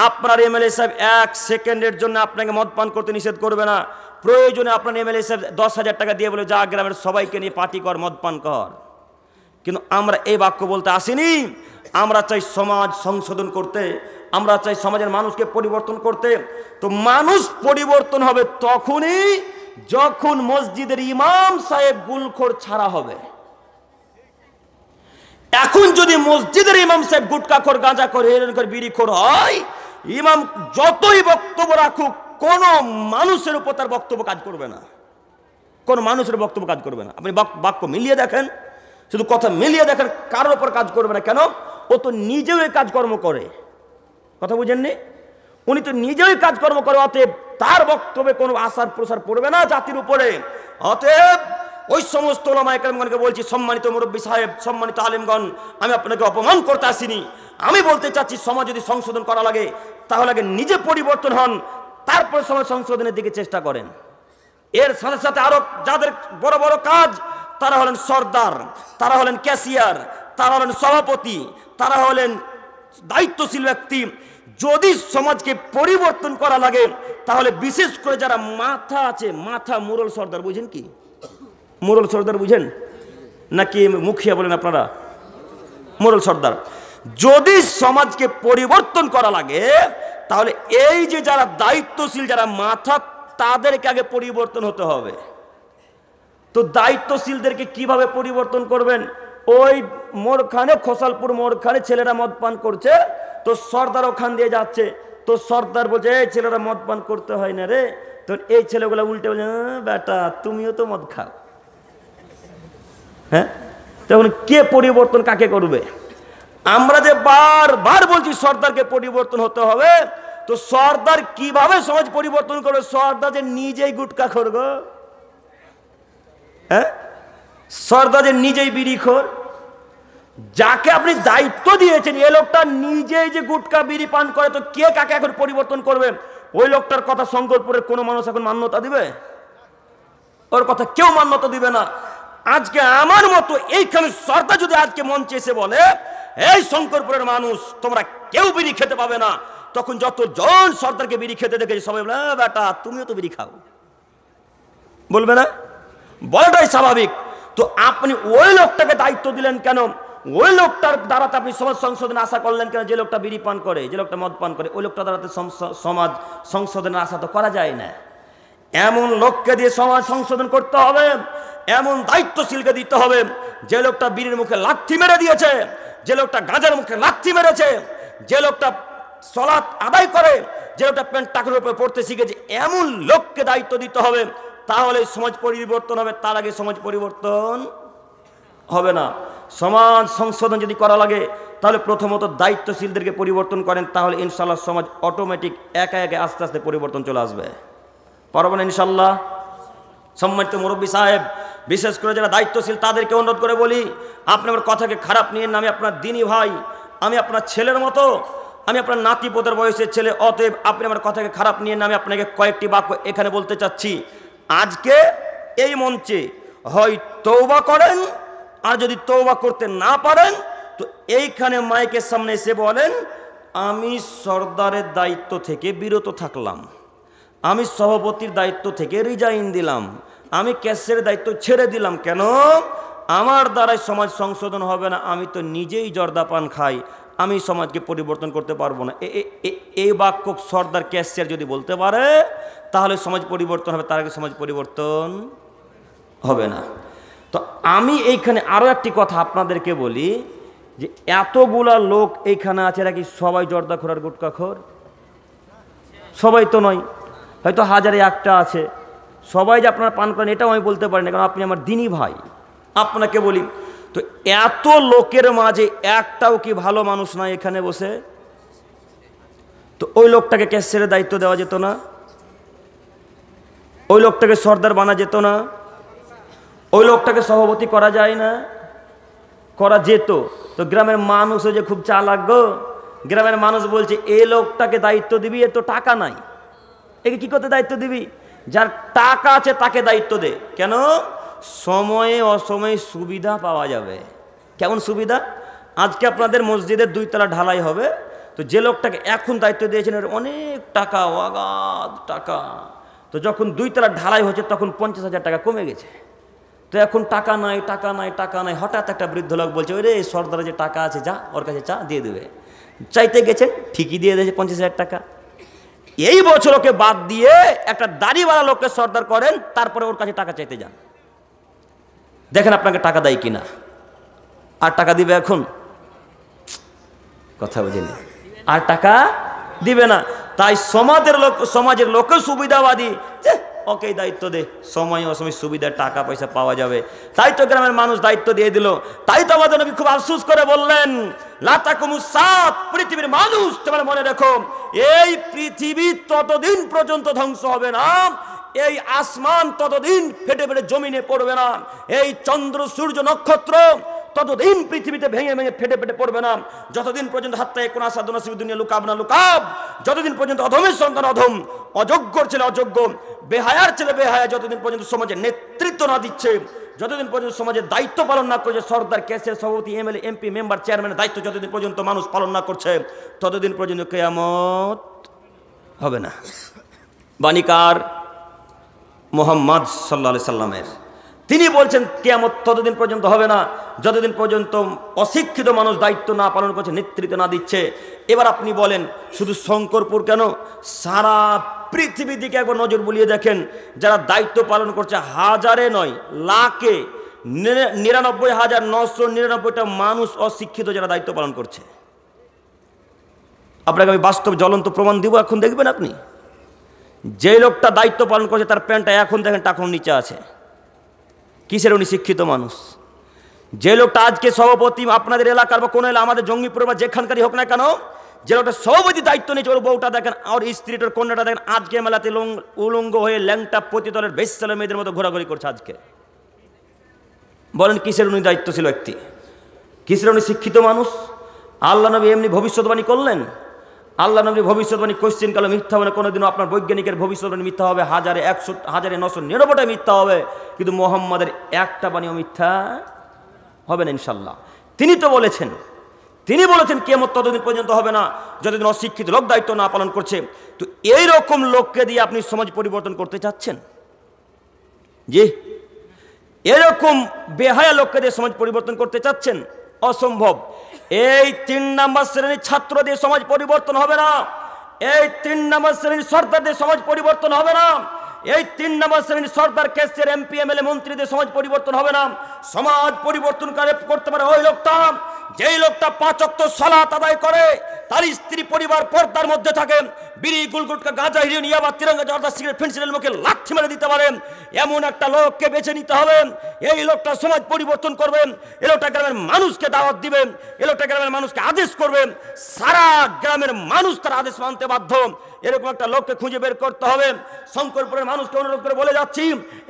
আপনার এমএলএ সাহেব 1 সেকেন্ডের জন্য আপনাকে মদ পান করতে নিষেধ করবে না। প্রয়োজনে আপনার এমএলএ সাহেব 10,000 টাকা দিয়ে বলে, যা গ্রামের সবাইকে নিয়ে পার্টি কর, মদ পান কর। কিন্তু আমরা এই বাক্য বলতে আসিনি। আমরা চাই সমাজ সংশোধন করতে, আমরা চাই সমাজের মানুষকে পরিবর্তন করতে। তো মানুষ পরিবর্তন হবে তখনই যখন মসজিদের ইমাম সাহেব গুলখোর ছাড়া হবে। এখন যদি মসজিদের ইমাম সাহেব গুটকাখোর, গাঁজাখোর, হেরোইনখোর, বিড়িখোর হয়, ইমাম যতই বক্তব্য রাখুক, কোন মানুষের উপর তার বক্তব্য কাজ করবে না, কোন মানুষের বক্তব্য কাজ করবে না। আপনি বাক্য মিলিয়ে দেখেন, শুধু কথা মিলিয়ে দেখেন, কারোর উপর কাজ করবে না। কেন? ও তো নিজেও এই কাজকর্ম করে, কথা বুঝেননি? উনি তো নিজেই কাজকর্ম করে, অতএব তার বক্তব্যে কোনো আসার প্রসার পড়বে না জাতির উপরে। অতএব ওই সমস্ত ওলামায়ে কেরামগণকে বলছি, সম্মানিত মুরব্বী সাহেব, সম্মানিত আলেমগণ, আমি আপনাকে অপমান করতে আসিনি। আমি বলতে চাচ্ছি, সমাজ যদি সংশোধন করা লাগে, তাহলে আগে নিজে পরিবর্তন হন, তারপর সমাজ সংশোধনের দিকে চেষ্টা করেন। এর সাথে সাথে আরো যাদের বড় বড় কাজ, তারা হলেন সর্দার, তারা হলেন ক্যাশিয়ার, তারা হলেন সভাপতি, তারা হলেন দায়িত্বশীল ব্যক্তি। যদি সমাজকে পরিবর্তন করা লাগে, তাহলে বিশেষ করে যারা মাথা আছে, মাথা, মোড়ল সর্দার, বুঝেন কি? মোড়ল সর্দার বুঝেন নাকি মুখিয়া বলেন আপনারা? মোড়ল সর্দার। যদি সমাজকে পরিবর্তন করা লাগে, তাহলে এই যে যারা দায়িত্বশীল, যারা মাথা, তাদেরকে আগে পরিবর্তন হতে হবে। তো দায়িত্বশীলদেরকে কিভাবে পরিবর্তন করবেন? ওই মোড়খানে, খোসালপুর মোড়খানে ছেলেরা মদ পান করছে, তো সর্দার ওখান দিয়ে যাচ্ছে, তো সর্দার বলছে, এই ছেলেরা মদ পান করতে হয় না রে। তো এই ছেলেগুলো উল্টে বলছে, বেটা তুমিও তো মদ খাও। হ্যাঁ, তখন কে পরিবর্তন কাকে করবে? আমরা যে বারবার বলছি সর্দারকে পরিবর্তন হতে হবে, তো সর্দার কিভাবে সমাজ পরিবর্তন করবে? সর্দার যে নিজেই গুটকা খোর, হ্যাঁ, সর্দার যে নিজেই বিড়িখোর, যাকে আপনি দায়িত্ব দিয়েছেন এই লোকটা নিজেই যে গুটকা বিড়ি পান করে, তো কে কাকে এখন পরিবর্তন করবে? ওই লোকটার কথা শঙ্করপুরের কোনো মানুষ এখন মান্যতা দিবে? ওর কথা কেউ মান্যতা দিবে না। আজকে আমার মতো এইখানে সরকার যদি আজকে মঞ্চে এসে বলে এই শঙ্করপুরের মানুষ তোমরা কেউ বিড়ি খেতে পাবে না, তখন যতজন সর্দারকে বিড়ি খেতে দেখেছে সবাই বলে বেটা তুমিও তো বিড়ি খাও, বলবে না? বলাটাই স্বাভাবিক। তো আপনি ওই লোকটাকে দায়িত্ব দিলেন কেন? ওই লোকটার দ্বারাতে আপনি সমাজ সংশোধনের আশা করলেন কেন? যে লোকটা বিড়ি পান করে, যে লোকটা মদ পান করে, ওই লোকটা দ্বারাতে সমাজ সংশোধনের আশা তো করা যায় না। এমন লোককে দিয়ে সমাজ সংশোধন করতে হবে, এমন দায়িত্বশীলকে দিতে হবে যে লোকটা বিড়ির মুখে লাথি মেরে দিয়েছে, যে লোকটা গাঁজার মুখে লাথি মেরেছে, যে লোকটা সালাত আদায় করে, যে লোকটা প্যান্ট টাকার উপরে পড়তে শিখেছে, এমন লোককে দায়িত্ব দিতে হবে। তাহলে সমাজ পরিবর্তন হবে, তার আগে সমাজ পরিবর্তন হবে না। সমাজ সংশোধন যদি করা লাগে তাহলে প্রথমত দায়িত্বশীলদেরকে পরিবর্তন করেন, তাহলে ইনশাল্লাহ সমাজ অটোমেটিক একা একা আস্তে আস্তে পরিবর্তন চলে আসবে। পারবেন ইনশাল্লাহ? সম্মানিত মুরব্বী সাহেব, বিশেষ করে যারা দায়িত্বশীল তাদেরকে অনুরোধ করে বলি, আপনি আমার কথাকে খারাপ নিয়ে না, আমি আপনার দিনী ভাই, আমি আপনার ছেলের মতো, আমি আপনার নাতি পোতার বয়সের ছেলে, অতএব আপনি আমার কথাকে খারাপ নিয়ে না। আমি আপনাকে কয়েকটি বাক্য এখানে বলতে চাচ্ছি। আজকে এই মঞ্চে হয় তওবা করেন, আর যদি তওবা করতে না পারেন তো এইখানে মাইকের সামনে এসে বলেন আমি সর্দারের দায়িত্ব থেকে বিরত থাকলাম, আমি সভাপতির দায়িত্ব থেকে রিজাইন দিলাম, আমি ক্যাশের দায়িত্ব ছেড়ে দিলাম। কেন? আমার দ্বারাই সমাজ সংশোধন হবে না, আমি তো নিজেই জর্দা পান খাই, আমি সমাজকে পরিবর্তন করতে পারবো না। এই বাক্য সর্দার ক্যাশের যদি বলতে পারে তাহলে সমাজ পরিবর্তন হবে, তার আগে সমাজ পরিবর্তন হবে না। তো আমি এইখানে আরও একটি কথা আপনাদেরকে বলি, যে এতগুলা লোক এইখানে আছে, এরা কি সবাই জর্দাখোর আর গুটখাখোর? সবাই তো নয়, হয়তো হাজারে একটা আছে। সবাই যে আপনারা পান করেন এটাও আমি বলতে পারি না, কারণ আপনি আমার দিনী ভাই। আপনাকে বলি, তো এত লোকের মাঝে একটাও কি ভালো মানুষ নাই এখানে বসে? তো ওই লোকটাকে ক্যাশের দায়িত্ব দেওয়া যেত না? ওই লোকটাকে সর্দার বানা যেত না? ওই লোকটাকে সভাপতি করা যায় না? করা যেত। তো গ্রামের মানুষও যে খুব চালাক গো, গ্রামের মানুষ বলছে এই লোকটাকে দায়িত্ব দিবি, এর তো টাকা নাই, একে কি করতে দায়িত্ব দিবি? যার টাকা আছে তাকে দায়িত্ব দে। কেন? সময়ে অসময়ে সুবিধা পাওয়া যাবে। কেমন সুবিধা? আজকে আপনাদের মসজিদের 2 তলা ঢালাই হবে, তো যে লোকটাকে এখন দায়িত্ব দিয়েছেন এর অনেক টাকা, অগাধ টাকা। তো যখন 2 তলা ঢালাই হচ্ছে তখন 50,000 টাকা কমে গেছে। তো এখন টাকা নাই, টাকা নাই, টাকা নাই। হঠাৎ একটা বৃদ্ধ লোক বলছে ওই রে সর্দারে যে টাকা আছে, যা ওর কাছে চা দিয়ে দেবে। চাইতে গেছেন, ঠিকই দিয়ে দিয়েছে 50,000 টাকা। এই বছর ওকে বাদ দিয়ে একটা দাড়িওয়ালা লোককে সর্দার করেন, তারপরে ওর কাছে টাকা চাইতে যান, দেখেন আপনাকে টাকা দেয় কিনা। আর টাকা দিবে এখন? কথা বুঝেনি? আর টাকা দিবে না। তাই সমাজের লোকের সুবিধাবাদী, যে ওকে দায়িত্ব দে, সময় অসময় সুবিধা টাকা পয়সা পাওয়া যাবে। তাই তো গ্রামের মানুষ দায়িত্ব দিয়ে দিল। তাই তো আমাদের নবী খুব আফসোস করে বললেন লা তাকুমুস সাত, পৃথিবীর মানুষ তোমরা মনে রেখো এই পৃথিবী ততদিন পর্যন্ত ধ্বংস হবে না, এই আসমান ততদিন ফেটে ফেটে জমিনে পড়বে না, এই চন্দ্র সূর্য নক্ষত্র ততদিন পৃথিবীতে ভেঙে ভেঙে ফেটে ফেটে পড়বে না, যতদিন পর্যন্ত হাত্তায়ে কোন আসাদ নসিব দুনিয়া লুকাব না লুকাব, যতদিন পর্যন্ত অধমের সন্তান অধম, অযোগ্যর ছেলে অযোগ্য, বেহায়ার ছেলে বেহায়া যতদিন পর্যন্ত সমাজের নেতৃত্ব না দিচ্ছে, যতদিন পর্যন্ত সমাজের দায়িত্ব পালন না করছে, সর্দার ক্যাশের সভাপতি এমএলএ এমপি মেম্বার চেয়ারম্যানের দায়িত্ব যতদিন পর্যন্ত মানুষ পালন না করছে, ততদিন পর্যন্ত কিয়ামত হবে না। বাণীকার মুহাম্মদ সাল্লাল্লাহু আলাইহি সাল্লামের, তিনি বলছেন কিয়ামত ততদিন পর্যন্ত হবে না যতদিন পর্যন্ত অশিক্ষিত মানুষ দায়িত্ব না পালন করছে, নেতৃত্ব না দিচ্ছে। এবার আপনি বলেন শুধু শঙ্করপুর কেন, সারা পৃথিবীর দিকে একবার নজর বুলিয়ে দেখেন, যারা দায়িত্ব পালন করছে হাজারে নয় লাখে 99,999টা মানুষ অশিক্ষিত যারা দায়িত্ব পালন করছে। আপনাকে আমি বাস্তব জ্বলন্ত প্রমাণ দিব, এখন দেখবেন আপনি। যে লোকটা দায়িত্ব পালন করছে তার প্যান্টটা এখন দেখেন টাকন নিচে আছে, কিসের? উনি শিক্ষিত মানুষ। যে লোকটা আজকে সভাপতি আপনাদের এলাকার বা কোনো আমাদের জঙ্গিপুর বা যেখানকারই হোক না কেন, যে লোকটা সভাপতি দায়িত্ব নিয়েছে, ওর বউটা দেখেন, আর স্ত্রীটার কন্যাটা দেখেন আজকে মেলাতে উলঙ্গ হয়ে ল্যাংটা পতিতলের বেশ্যালা মেয়েদের মতো ঘোরাঘুরি করছে আজকে। বলেন কিসের উনি দায়িত্বশীল ব্যক্তি? কিসের উনি শিক্ষিত মানুষ? আল্লাহ নবী এমনি ভবিষ্যৎবাণী করলেন? আল্লাহ নবী ভবিষ্যৎবাণী কোশ্চিন কালে মিথ্যা হবে না, কোনোদিনও আপনার বৈজ্ঞানিকের ভবিষ্যৎবাণী মিথ্যা হবে, 1999 মিথ্যা হবে, কিন্তু মোহাম্মদের একটা বাণীও মিথ্যা হবে না ইনশাল্লাহ। তিনি তো বলেছেন, তিনি বলেছেন কিয়ামত ততদিন পর্যন্ত হবে না যতদিন অশিক্ষিত লোক দায়িত্ব না পালন করছে। তো এইরকম লোককে দিয়ে আপনি সমাজ পরিবর্তন করতে চাচ্ছেন? জি, এরকম বেহায়া লোককে দিয়ে সমাজ পরিবর্তন করতে চাচ্ছেন? অসম্ভব। এই 3 নম্বর শ্রেণীর ছাত্র দিয়ে সমাজ পরিবর্তন হবে না, এই 3 নম্বর শ্রেণীর সরকার দিয়ে সমাজ পরিবর্তন হবে না, এই 3 নম্বর শ্রেণীর সরকার কেসের এমপি এমএলএ মন্ত্রীদের সমাজ পরিবর্তন হবে না। সমাজ পরিবর্তন করতে পারে ওই লোকটা, যেই লোকটা 5 ওয়াক্ত সালাত আদায় করে, তার স্ত্রী পরিবার পর্দার মধ্যে থাকে, বিড়ি গুলগুটকা গাঁজা হিরোইন ইয়াবা তিরঙ্গা জর্দা সিগারেট ফেন্সিলের মুখে লাথি মেরে দিতে পারে, এমন একটা লোককে বেছে নিতে হবে। এই লোকটা সমাজ পরিবর্তন করবে, এই লোকটা গ্রামের মানুষকে দাওয়াত দিবে, এই লোকটা গ্রামের মানুষকে আদেশ করবে, সারা গ্রামের মানুষ তার আদেশ মানতে বাধ্য। এরকম একটা লোককে খুঁজে বের করতে হবে। শঙ্করপুরের মানুষকে অনুরোধ করে বলে যাচ্ছি,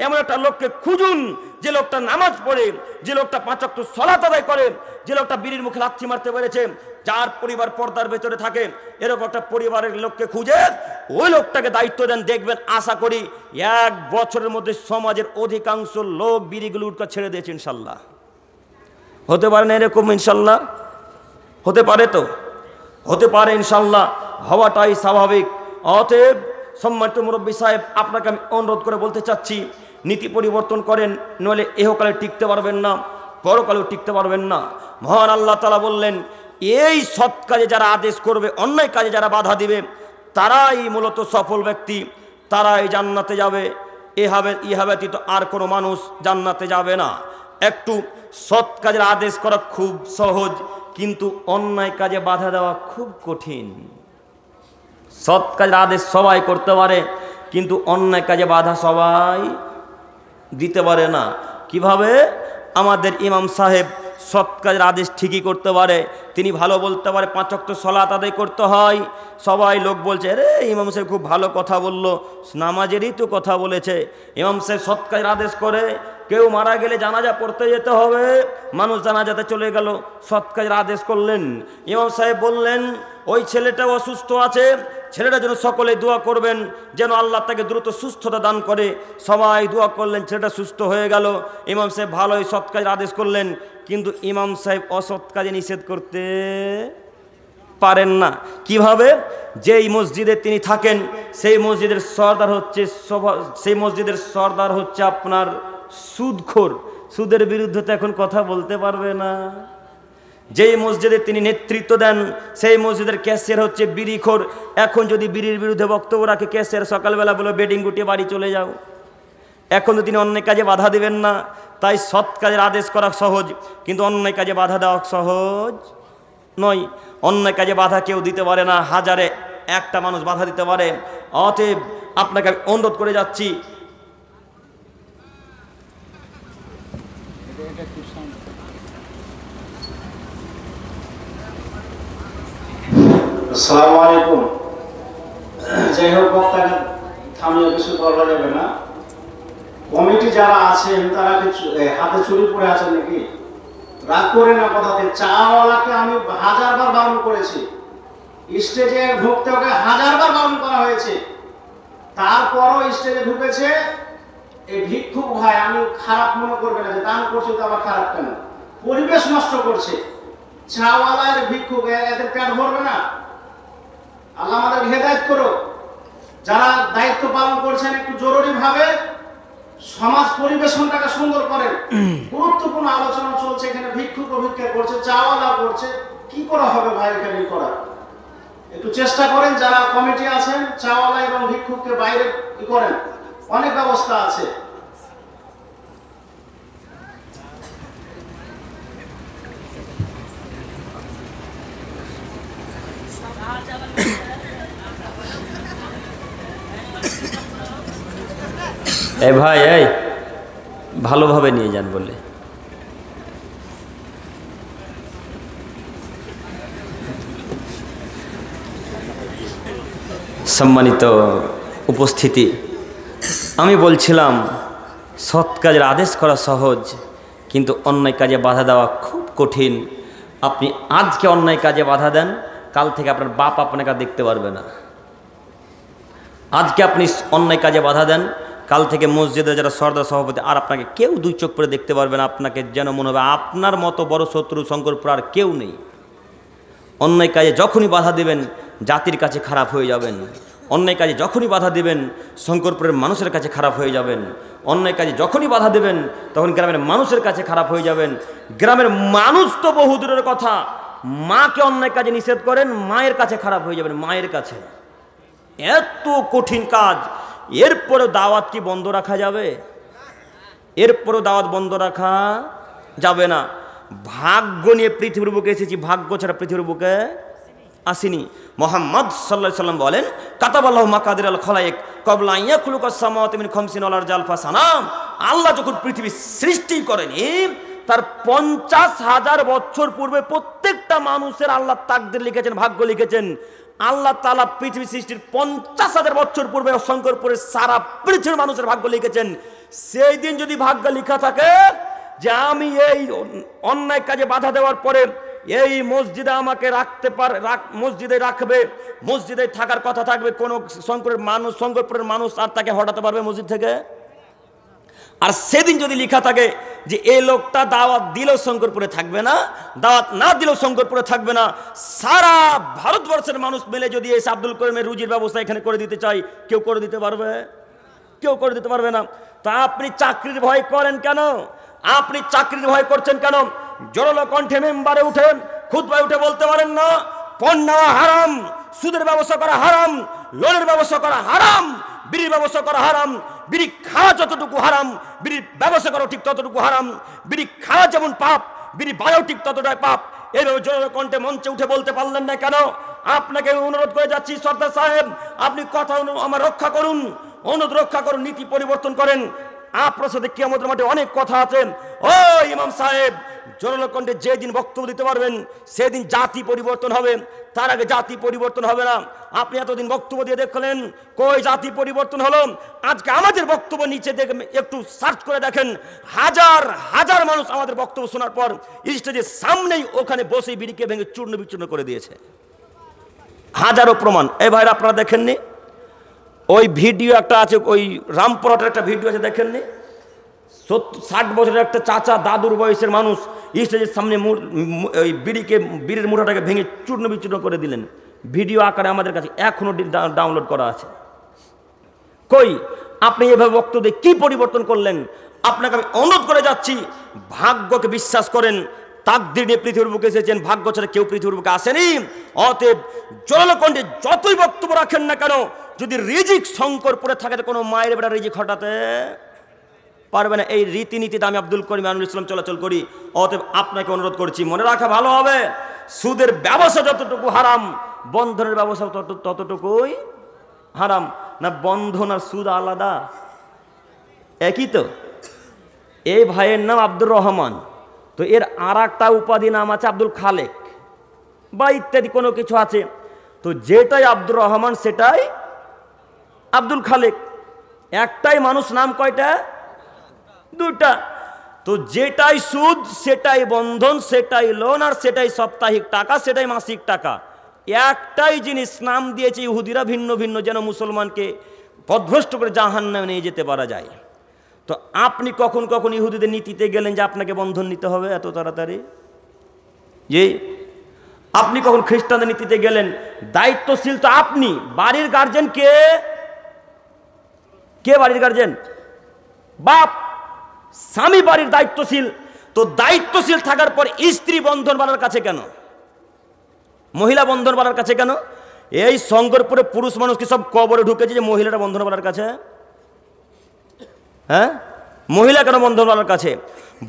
এমন একটা লোককে খুঁজুন যে লোকটা নামাজ পড়ে, যে লোকটা 5 ওয়াক্ত সালাত আদায় করে, যে লোকটা বিড়ির মুখে লাথি মারতে পেরেছে, যার পরিবার পর্দার ভেতরে থাকে, এরকম একটা পরিবারের লোককে খুঁজে ওই লোকটাকে দায়িত্ব দেন। দেখবেন আশা করি 1 বছরের মধ্যে সমাজের অধিকাংশ লোক বিড়িগুলো উঠকা ছেড়ে দিয়েছে ইনশাল্লাহ। হতে পারে না এরকম? ইনশাল্লাহ হতে পারে, তো হতে পারে ইনশাল্লাহ, হওয়াটাই স্বাভাবিক। অতএব সম্মানিত মুরব্বী সাহেব, আপনাকে আমি অনুরোধ করে বলতে চাচ্ছি, নীতি পরিবর্তন করেন, নইলে এহকালে টিকতে পারবেন না, পরকালেও টিকতে পারবেন না। মহান আল্লাহ তাআলা বললেন, এই সৎ কাজে যারা আদেশ করবে, অন্যায় কাজে যারা বাধা দিবে, তারাই মূলত সফল ব্যক্তি, তারাই জান্নাতে যাবে। ইহা ব্যতীত আর কোনো মানুষ জান্নাতে যাবে না। একটু সৎ কাজের আদেশ করা খুব সহজ, কিন্তু অন্যায় কাজে বাধা দেওয়া খুব কঠিন। সৎ কাজের আদেশ সবাই করতে পারে, কিন্তু অন্যায় কাজে বাধা সবাই দিতে পারে না। কিভাবে? আমাদের ইমাম সাহেব সৎ কাজের আদেশ ঠিকই করতে পারে, তিনি ভালো বলতে পারে, 5 ওয়াক্ত সালাত আদায় করতে হয়, সবাই লোক বলছে রে ইমাম সাহেব খুব ভালো কথা বললো, নামাজেরই তো কথা বলেছে। ইমাম সাহেব সৎ কাজের আদেশ করে, কেউ মারা গেলে জানাজা পড়তে যেতে হবে, মানুষ জানাজাতে চলে গেল, সৎ কাজের আদেশ করলেন। ইমাম সাহেব বললেন ওই ছেলেটাও অসুস্থ আছে, ছেলেটার জন্য সকলে দোয়া করবেন যেন আল্লাহ তাকে দ্রুত সুস্থতা দান করে। সবাই দোয়া করলেন, ছেলেটা সুস্থ হয়ে গেল। ইমাম সাহেব ভালোই সৎ কাজের আদেশ করলেন, কিন্তু ইমাম সাহেব অসৎ কাজে নিষেধ করতে পারেন না। কিভাবে? যেই মসজিদে তিনি থাকেন সেই মসজিদের সর্দার হচ্ছে আপনার সুদখোর, সুদের বিরুদ্ধে তো এখন কথা বলতে পারবে না। যেই মসজিদে তিনি নেতৃত্ব দেন সেই মসজিদের ক্যাশিয়ার হচ্ছে বিড়িখোর, এখন যদি বিড়ির বিরুদ্ধে বক্তব্য রাখে ক্যাশিয়ার সকালবেলা বলে বেডিং গুটিয়ে বাড়ি চলে যাও। এখন তো তিনি অন্যায় কাজে বাধা দিবেন না। তাই সৎ কাজের আদেশ করা সহজ, কিন্তু অন্যায় কাজে বাধা দেওয়া সহজ নয়। অন্যায় কাজে বাধা কেউ দিতে পারে না, 1000-এ 1টা মানুষ বাধা দিতে পারে। অতএব আপনাকে আমি অনুরোধ করে যাচ্ছি, আসসালামু আলাইকুম। যাই হোক, বক্তাকে থামিয়ে কিছু বলা যাবে না। কমিটি যারা আছেন তারা হাতে চুরি পড়ে আছেন নাকি? রাগ করে না কথাতে। চাওয়ালাকে আমি 1000 বার বারণ করেছি, স্টেজে ঢুকতে ওকে 1000 বার বারণ করা হয়েছে, তারপরও স্টেজে ঢুকেছে। এই ভিক্ষুক ভাই, আমি খারাপ মনে করবে না যে দান করছে তো আবার খারাপ কেন? পরিবেশ নষ্ট করছে। চাওয়ালার ভিক্ষুক, এদের পেট ভরবে না। আল্লাহ আমাদের হেদায়েত করো। যারা দায়িত্ব পালন করছেন একটু জরুরি ভাবে সমাজ পরিবেশনটাকে সুন্দর করেন। গুরুত্বপূর্ণ আলোচনা চলছে, এখানে ভিক্ষুক ভিক্ষা করছে, চাওয়ালা করছে, কি করা হবে ভাই এখানে করা? একটু চেষ্টা করেন, যারা কমিটি আছেন চাওয়ালা এবং ভিক্ষুককে বাইরে করেন, অনেক ব্যবস্থা আছে। এ ভাই, এই ভালোভাবে নিয়ে যান বলে। সম্মানিত উপস্থিতি, আমি বলছিলাম সৎ কাজের আদেশ করা সহজ, কিন্তু অন্যায় কাজে বাধা দেওয়া খুব কঠিন। আপনি আজকে অন্যায় কাজে বাধা দেন, কাল থেকে আপনার বাপ আপনাকে আর দেখতে পারবে না। আজকে আপনি অন্যায় কাজে বাধা দেন, কাল থেকে মসজিদে যারা সর্দার সভাপতি আর আপনাকে কেউ দুই চোখ করে দেখতে পারবে না। আপনাকে যেন মনে হবে আপনার মতো বড় শত্রু শঙ্করপুর আর কেউ নেই। অন্যায় কাজে যখনই বাধা দেবেন জাতির কাছে খারাপ হয়ে যাবেন। অন্যায় কাজে যখনই বাধা দেবেন শঙ্করপুরের মানুষের কাছে খারাপ হয়ে যাবেন। অন্যায় কাজে যখনই বাধা দেবেন তখন গ্রামের মানুষের কাছে খারাপ হয়ে যাবেন। গ্রামের মানুষ তো বহু দূরের কথা, মাকে অন্যায় কাজে নিষেধ করেন, মায়ের কাছে খারাপ হয়ে যাবেন। মায়ের কাছে এত কঠিন কাজ, এরপরেও দাওয়াত কি বন্ধ রাখা যাবে? এরপরেও দাওয়াত বন্ধ রাখা যাবে না। ভাগ্য নিয়ে পৃথিবীর বুকে এসেছি, ভাগ্য ছাড়া পৃথিবীর বুকে আসিনি। মুহাম্মদ সাল্লাল্লাহু আলাইহি ওয়াসাল্লাম বলেন, কাতাবাল্লাহু মাকাদির আল খালায়েক ক্বাবলা আন ইয়াখলুকাস সামাওয়াতি মিন 50 ওয়াল আরজা আলফা সানা। আল্লাহ যখন পৃথিবী সৃষ্টি করেনি তার 50,000 বছর পূর্বে প্রত্যেকটা মানুষের আল্লাহ তাকদীর লিখেছেন, ভাগ্য লিখেছেন। আল্লাহ তাআলা পৃথিবী সৃষ্টির 50,000 বছর পূর্বে শঙ্করপুরের সারা পৃথিবীর মানুষের ভাগ্য লিখেছেন। সেই দিন যদি ভাগ্য লেখা থাকে যে আমি এই অন্যায় কাজে বাধা দেওয়ার পরে এই মসজিদে আমাকে রাখতে মসজিদে রাখবে, মসজিদে থাকার কথা থাকবে, কোন শঙ্করপুরের মানুষ আর তাকে হটাতে পারবে মসজিদ থেকে? আর সেদিন যদি লেখা থাকে যে এই লোকটা দাওয়াত দিলেও শঙ্করপুরে থাকবে না, দাওয়াত না দিলেও শঙ্করপুরে থাকবে না, সারা ভারতবর্ষের মানুষ মিলে যদি এসে আব্দুল করিমের রুজির ব্যবস্থা এখানে করে দিতে চাই, কেউ করে দিতে পারবে? কেউ করে দিতে পারবে না। তা আপনি চাকরির ভয় করেন কেন? আপনি চাকরির ভয় করছেন কেন? জোরালো কণ্ঠে মেম্বারে উঠেন, খুতবায় উঠে বলতে পারেন না পণ নেওয়া হারাম, সুদের ব্যবসা করা হারাম, লোনের ব্যবসা করা হারাম, বিড়ির ব্যবসা করা হারাম, বিড়ি খাওয়া যতটুকু হারাম, বিড়ির ব্যবসা করা ঠিক ততটুকু হারাম, বিড়ি খাওয়া যেমন পাপ, বিড়ি বাজাও ঠিক ততটাই পাপ। এইভাবে জোরালো কণ্ঠে মঞ্চে উঠে বলতে পারলেন না কেন? আপনাকে অনুরোধ করে যাচ্ছি সর্দার সাহেব, আপনি কথা আমার রক্ষা করুন, অনুরোধ রক্ষা করুন, নীতি পরিবর্তন করেন। আপনার সাথে কিয়ামতের মাঠে অনেক কথা আছে। ও ইমাম সাহেব, জোরালো কণ্ঠে যেদিন বক্তব্য দিতে পারবেন সেদিন জাতি পরিবর্তন হবে, তার আগে জাতি পরিবর্তন হবে না। আপনি এতদিন বক্তব্য দিয়ে দেখলেন কই জাতি পরিবর্তন হলো? আজকে আমাদের বক্তব্য নিচে একটু সার্চ করে দেখেন, হাজার হাজার মানুষ আমাদের বক্তব্য শোনার পর স্টেজের সামনেই ওখানে বসে বিড়িকে ভেঙে চূর্ণ বিচূর্ণ করে দিয়েছে। হাজারো প্রমাণ। এই ভাইরা আপনারা দেখেননি? ওই ভিডিও একটা আছে, ওই রামপুরহাটের একটা ভিডিও আছে, দেখেননি? 60 বছরের একটা চাচা, দাদুর বয়সের মানুষ স্টেজের সামনে ওই বিড়ির মুঠাটাকে ভেঙে চূর্ণ বিচূর্ণ করে দিলেন। ভিডিও আকারে আমাদের কাছে এখনো ডাউনলোড করা আছে। কই আপনি এভাবে বক্তব্য দিয়ে কি পরিবর্তন করলেন? আপনাকে আমি অনুরোধ করে যাচ্ছি, ভাগ্যকে বিশ্বাস করেন। তাকদীর নিয়ে পৃথিবীর বুকে এসেছেন, ভাগ্য ছাড়া কেউ পৃথিবীর বুকে আসেনি। অতএব জোরালো কণ্ঠে যতই বক্তব্য রাখেন না কেন, যদি রিজিক শঙ্করপুরে থাকে কোনো মায়ের বেটা রিজিক হটাতে পারবে না। এই রীতিনীতিতে আমি আব্দুল করিম আমিনুল ইসলাম চলাচল করি। অতএব আপনাকে অনুরোধ করছি, মনে রাখা ভালো হবে, সুদের ব্যবসা যতটুকু হারাম, বন্ধনের ব্যবসা ততটুকুই হারাম। না বন্ধন আর সুদ আলাদা? একই তো। এই ভাইয়ের নাম আব্দুর রহমান, তো এর আর একটা উপাধি নাম আছে আব্দুল খালেক বা ইত্যাদি কোনো কিছু আছে। তো যেটাই আব্দুর রহমান সেটাই আব্দুল খালেক। একটাই মানুষ, নাম কয়টা? দুটা। তো যেটাই সুদ সেটাই বন্ধন, সেটাই লোন, আর সেটাই সাপ্তাহিক টাকা, সেটাই মাসিক টাকা। একটাই জিনিস নাম দিয়েছে ইহুদিরা ভিন্ন ভিন্ন, যেন মুসলমানকে পথভ্রষ্ট করে জাহান্নামে নিয়ে যেতে পারা যায়। তো আপনি কখন কখন ইহুদিদের নীতিতে গেলেন যে আপনাকে বন্ধন নিতে হবে এত তাড়াতাড়ি? যে আপনি কখন খ্রিস্টানদের নীতিতে গেলেন? দায়িত্বশীল তো আপনি। বাড়ির গার্জেন কে? কে বাড়ির গার্জেন? বাপ। স্বামী বাড়ির দায়িত্বশীল। তো দায়িত্বশীল থাকার পর স্ত্রী বন্ধন বানার কাছে কেন? মহিলা বন্ধন বানার কাছে কেন? এই শঙ্করপুরে পুরুষ মানুষ কি সব কবরে ঢুকেছে যে মহিলারা বন্ধন বানার কাছে? হ্যাঁ, মহিলা কেন বন্ধন বানার কাছে?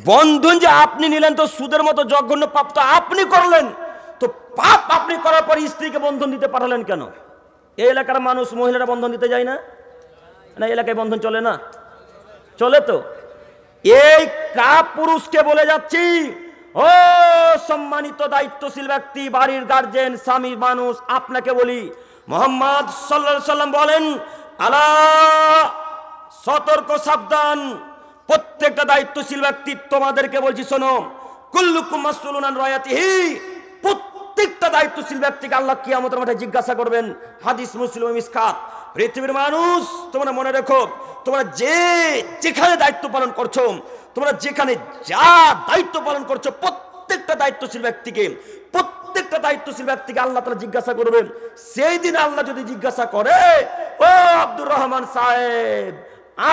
বন্ধন যে আপনি নিলেন তো সুদের মতো জঘন্য পাপ তো আপনি করলেন। তো পাপ আপনি করার পর স্ত্রীকে বন্ধন দিতে পাঠালেন কেন? এই এলাকার মানুষ মহিলারা বন্ধন দিতে যায় না? না এলাকায় বন্ধন চলে না? চলে তো। এই কাপুরুষকে বলে যাচ্ছি, ও সম্মানিত দায়িত্বশীল ব্যক্তি, বাড়ির গার্জেন, স্বামী মানুষ, আপনাকে বলি, মুহাম্মদ সাল্লাল্লাহু আলাইহি সাল্লাম বলেন, আলা, সতর্ক, সাবধান। প্রত্যেকটা দায়িত্বশীল ব্যক্তি তোমাদেরকে বলছি, শোনো, কুল্লুকুম মাসউলুন আন রায়াতিহি, প্রত্যেকটা দায়িত্বশীল ব্যক্তিকে আল্লাহ কিয়ামতের মাঠে জিজ্ঞাসা করবেন। হাদিস মুসলিম মিসকাত। পৃথিবীর মানুষ, তোমরা মনে রেখো, তোমরা যেখানে দায়িত্ব পালন করছো, তোমরা যেখানে যা দায়িত্ব পালন করছো, প্রত্যেকটা দায়িত্বশীল ব্যক্তিকে আল্লাহ তাআলা জিজ্ঞাসা করবেন। সেই দিন আল্লাহ যদি জিজ্ঞাসা করে, ও আব্দুর রহমান সাহেব,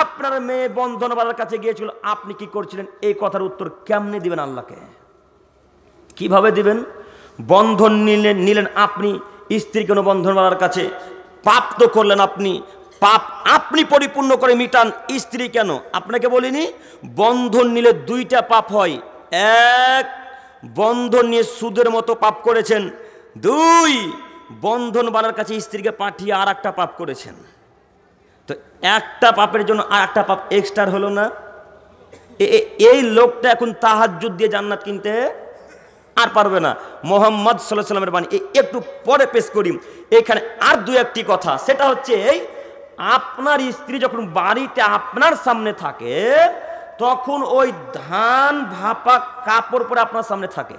আপনার মেয়ে বন্ধনওয়ালার কাছে গিয়েছিল, আপনি কি করছিলেন? এই কথার উত্তর কেমনে দিবেন আল্লাহকে? কিভাবে দিবেন? বন্ধন নিলেন আপনি স্ত্রী কোনো বন্ধনওয়ালার কাছে, পাপ তো করলেন আপনি, পাপ আপনি পরিপূর্ণ করে মিটান, স্ত্রী কেন? আপনাকে বলিনি বন্ধন নিলে দুইটা পাপ হয়। এক, বন্ধন নিয়ে সুদের মতো পাপ করেছেন। দুই, বন্ধনওয়ালার কাছে স্ত্রীকে পাঠিয়ে আর একটা পাপ করেছেন। তো একটা পাপের জন্য আর একটা পাপ এক্সট্রা হলো না? এই লোকটা এখন তাহাজ্জুদ দিয়ে জান্নাত কিনতে আর পারবে না। মুহাম্মদ সাল্লাল্লাহু আলাইহি ওয়াসাল্লামের বাণী একটু পরে পেশ করি। এখানে আর দু একটি কথা, সেটা হচ্ছে এই, আপনার স্ত্রী যখন বাড়িতে আপনার সামনে থাকে, তখন ওই ধান ভাপা কাপড় পরে আপনার সামনে থাকে।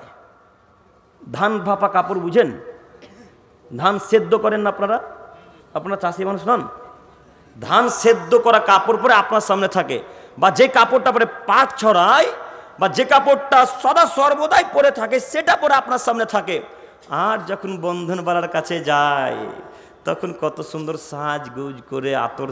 ধান ভাপা কাপড় বুঝেন? ধান সেদ্ধ করেন না আপনারা চাষি মানুষ নন? ধান সেদ্ধ করা কাপড় পরে আপনার সামনে থাকে, বা যে কাপড়টা পরে পাট ছড়ায়, বা যে কাপড়টা সদা সর্বদাই পরে থাকে, সেটা পরে আপনার সামনে থাকে। আর যখন বন্ধনওয়ালার কাছে যায়, তখন কত সুন্দর সাজগুজ করে আতর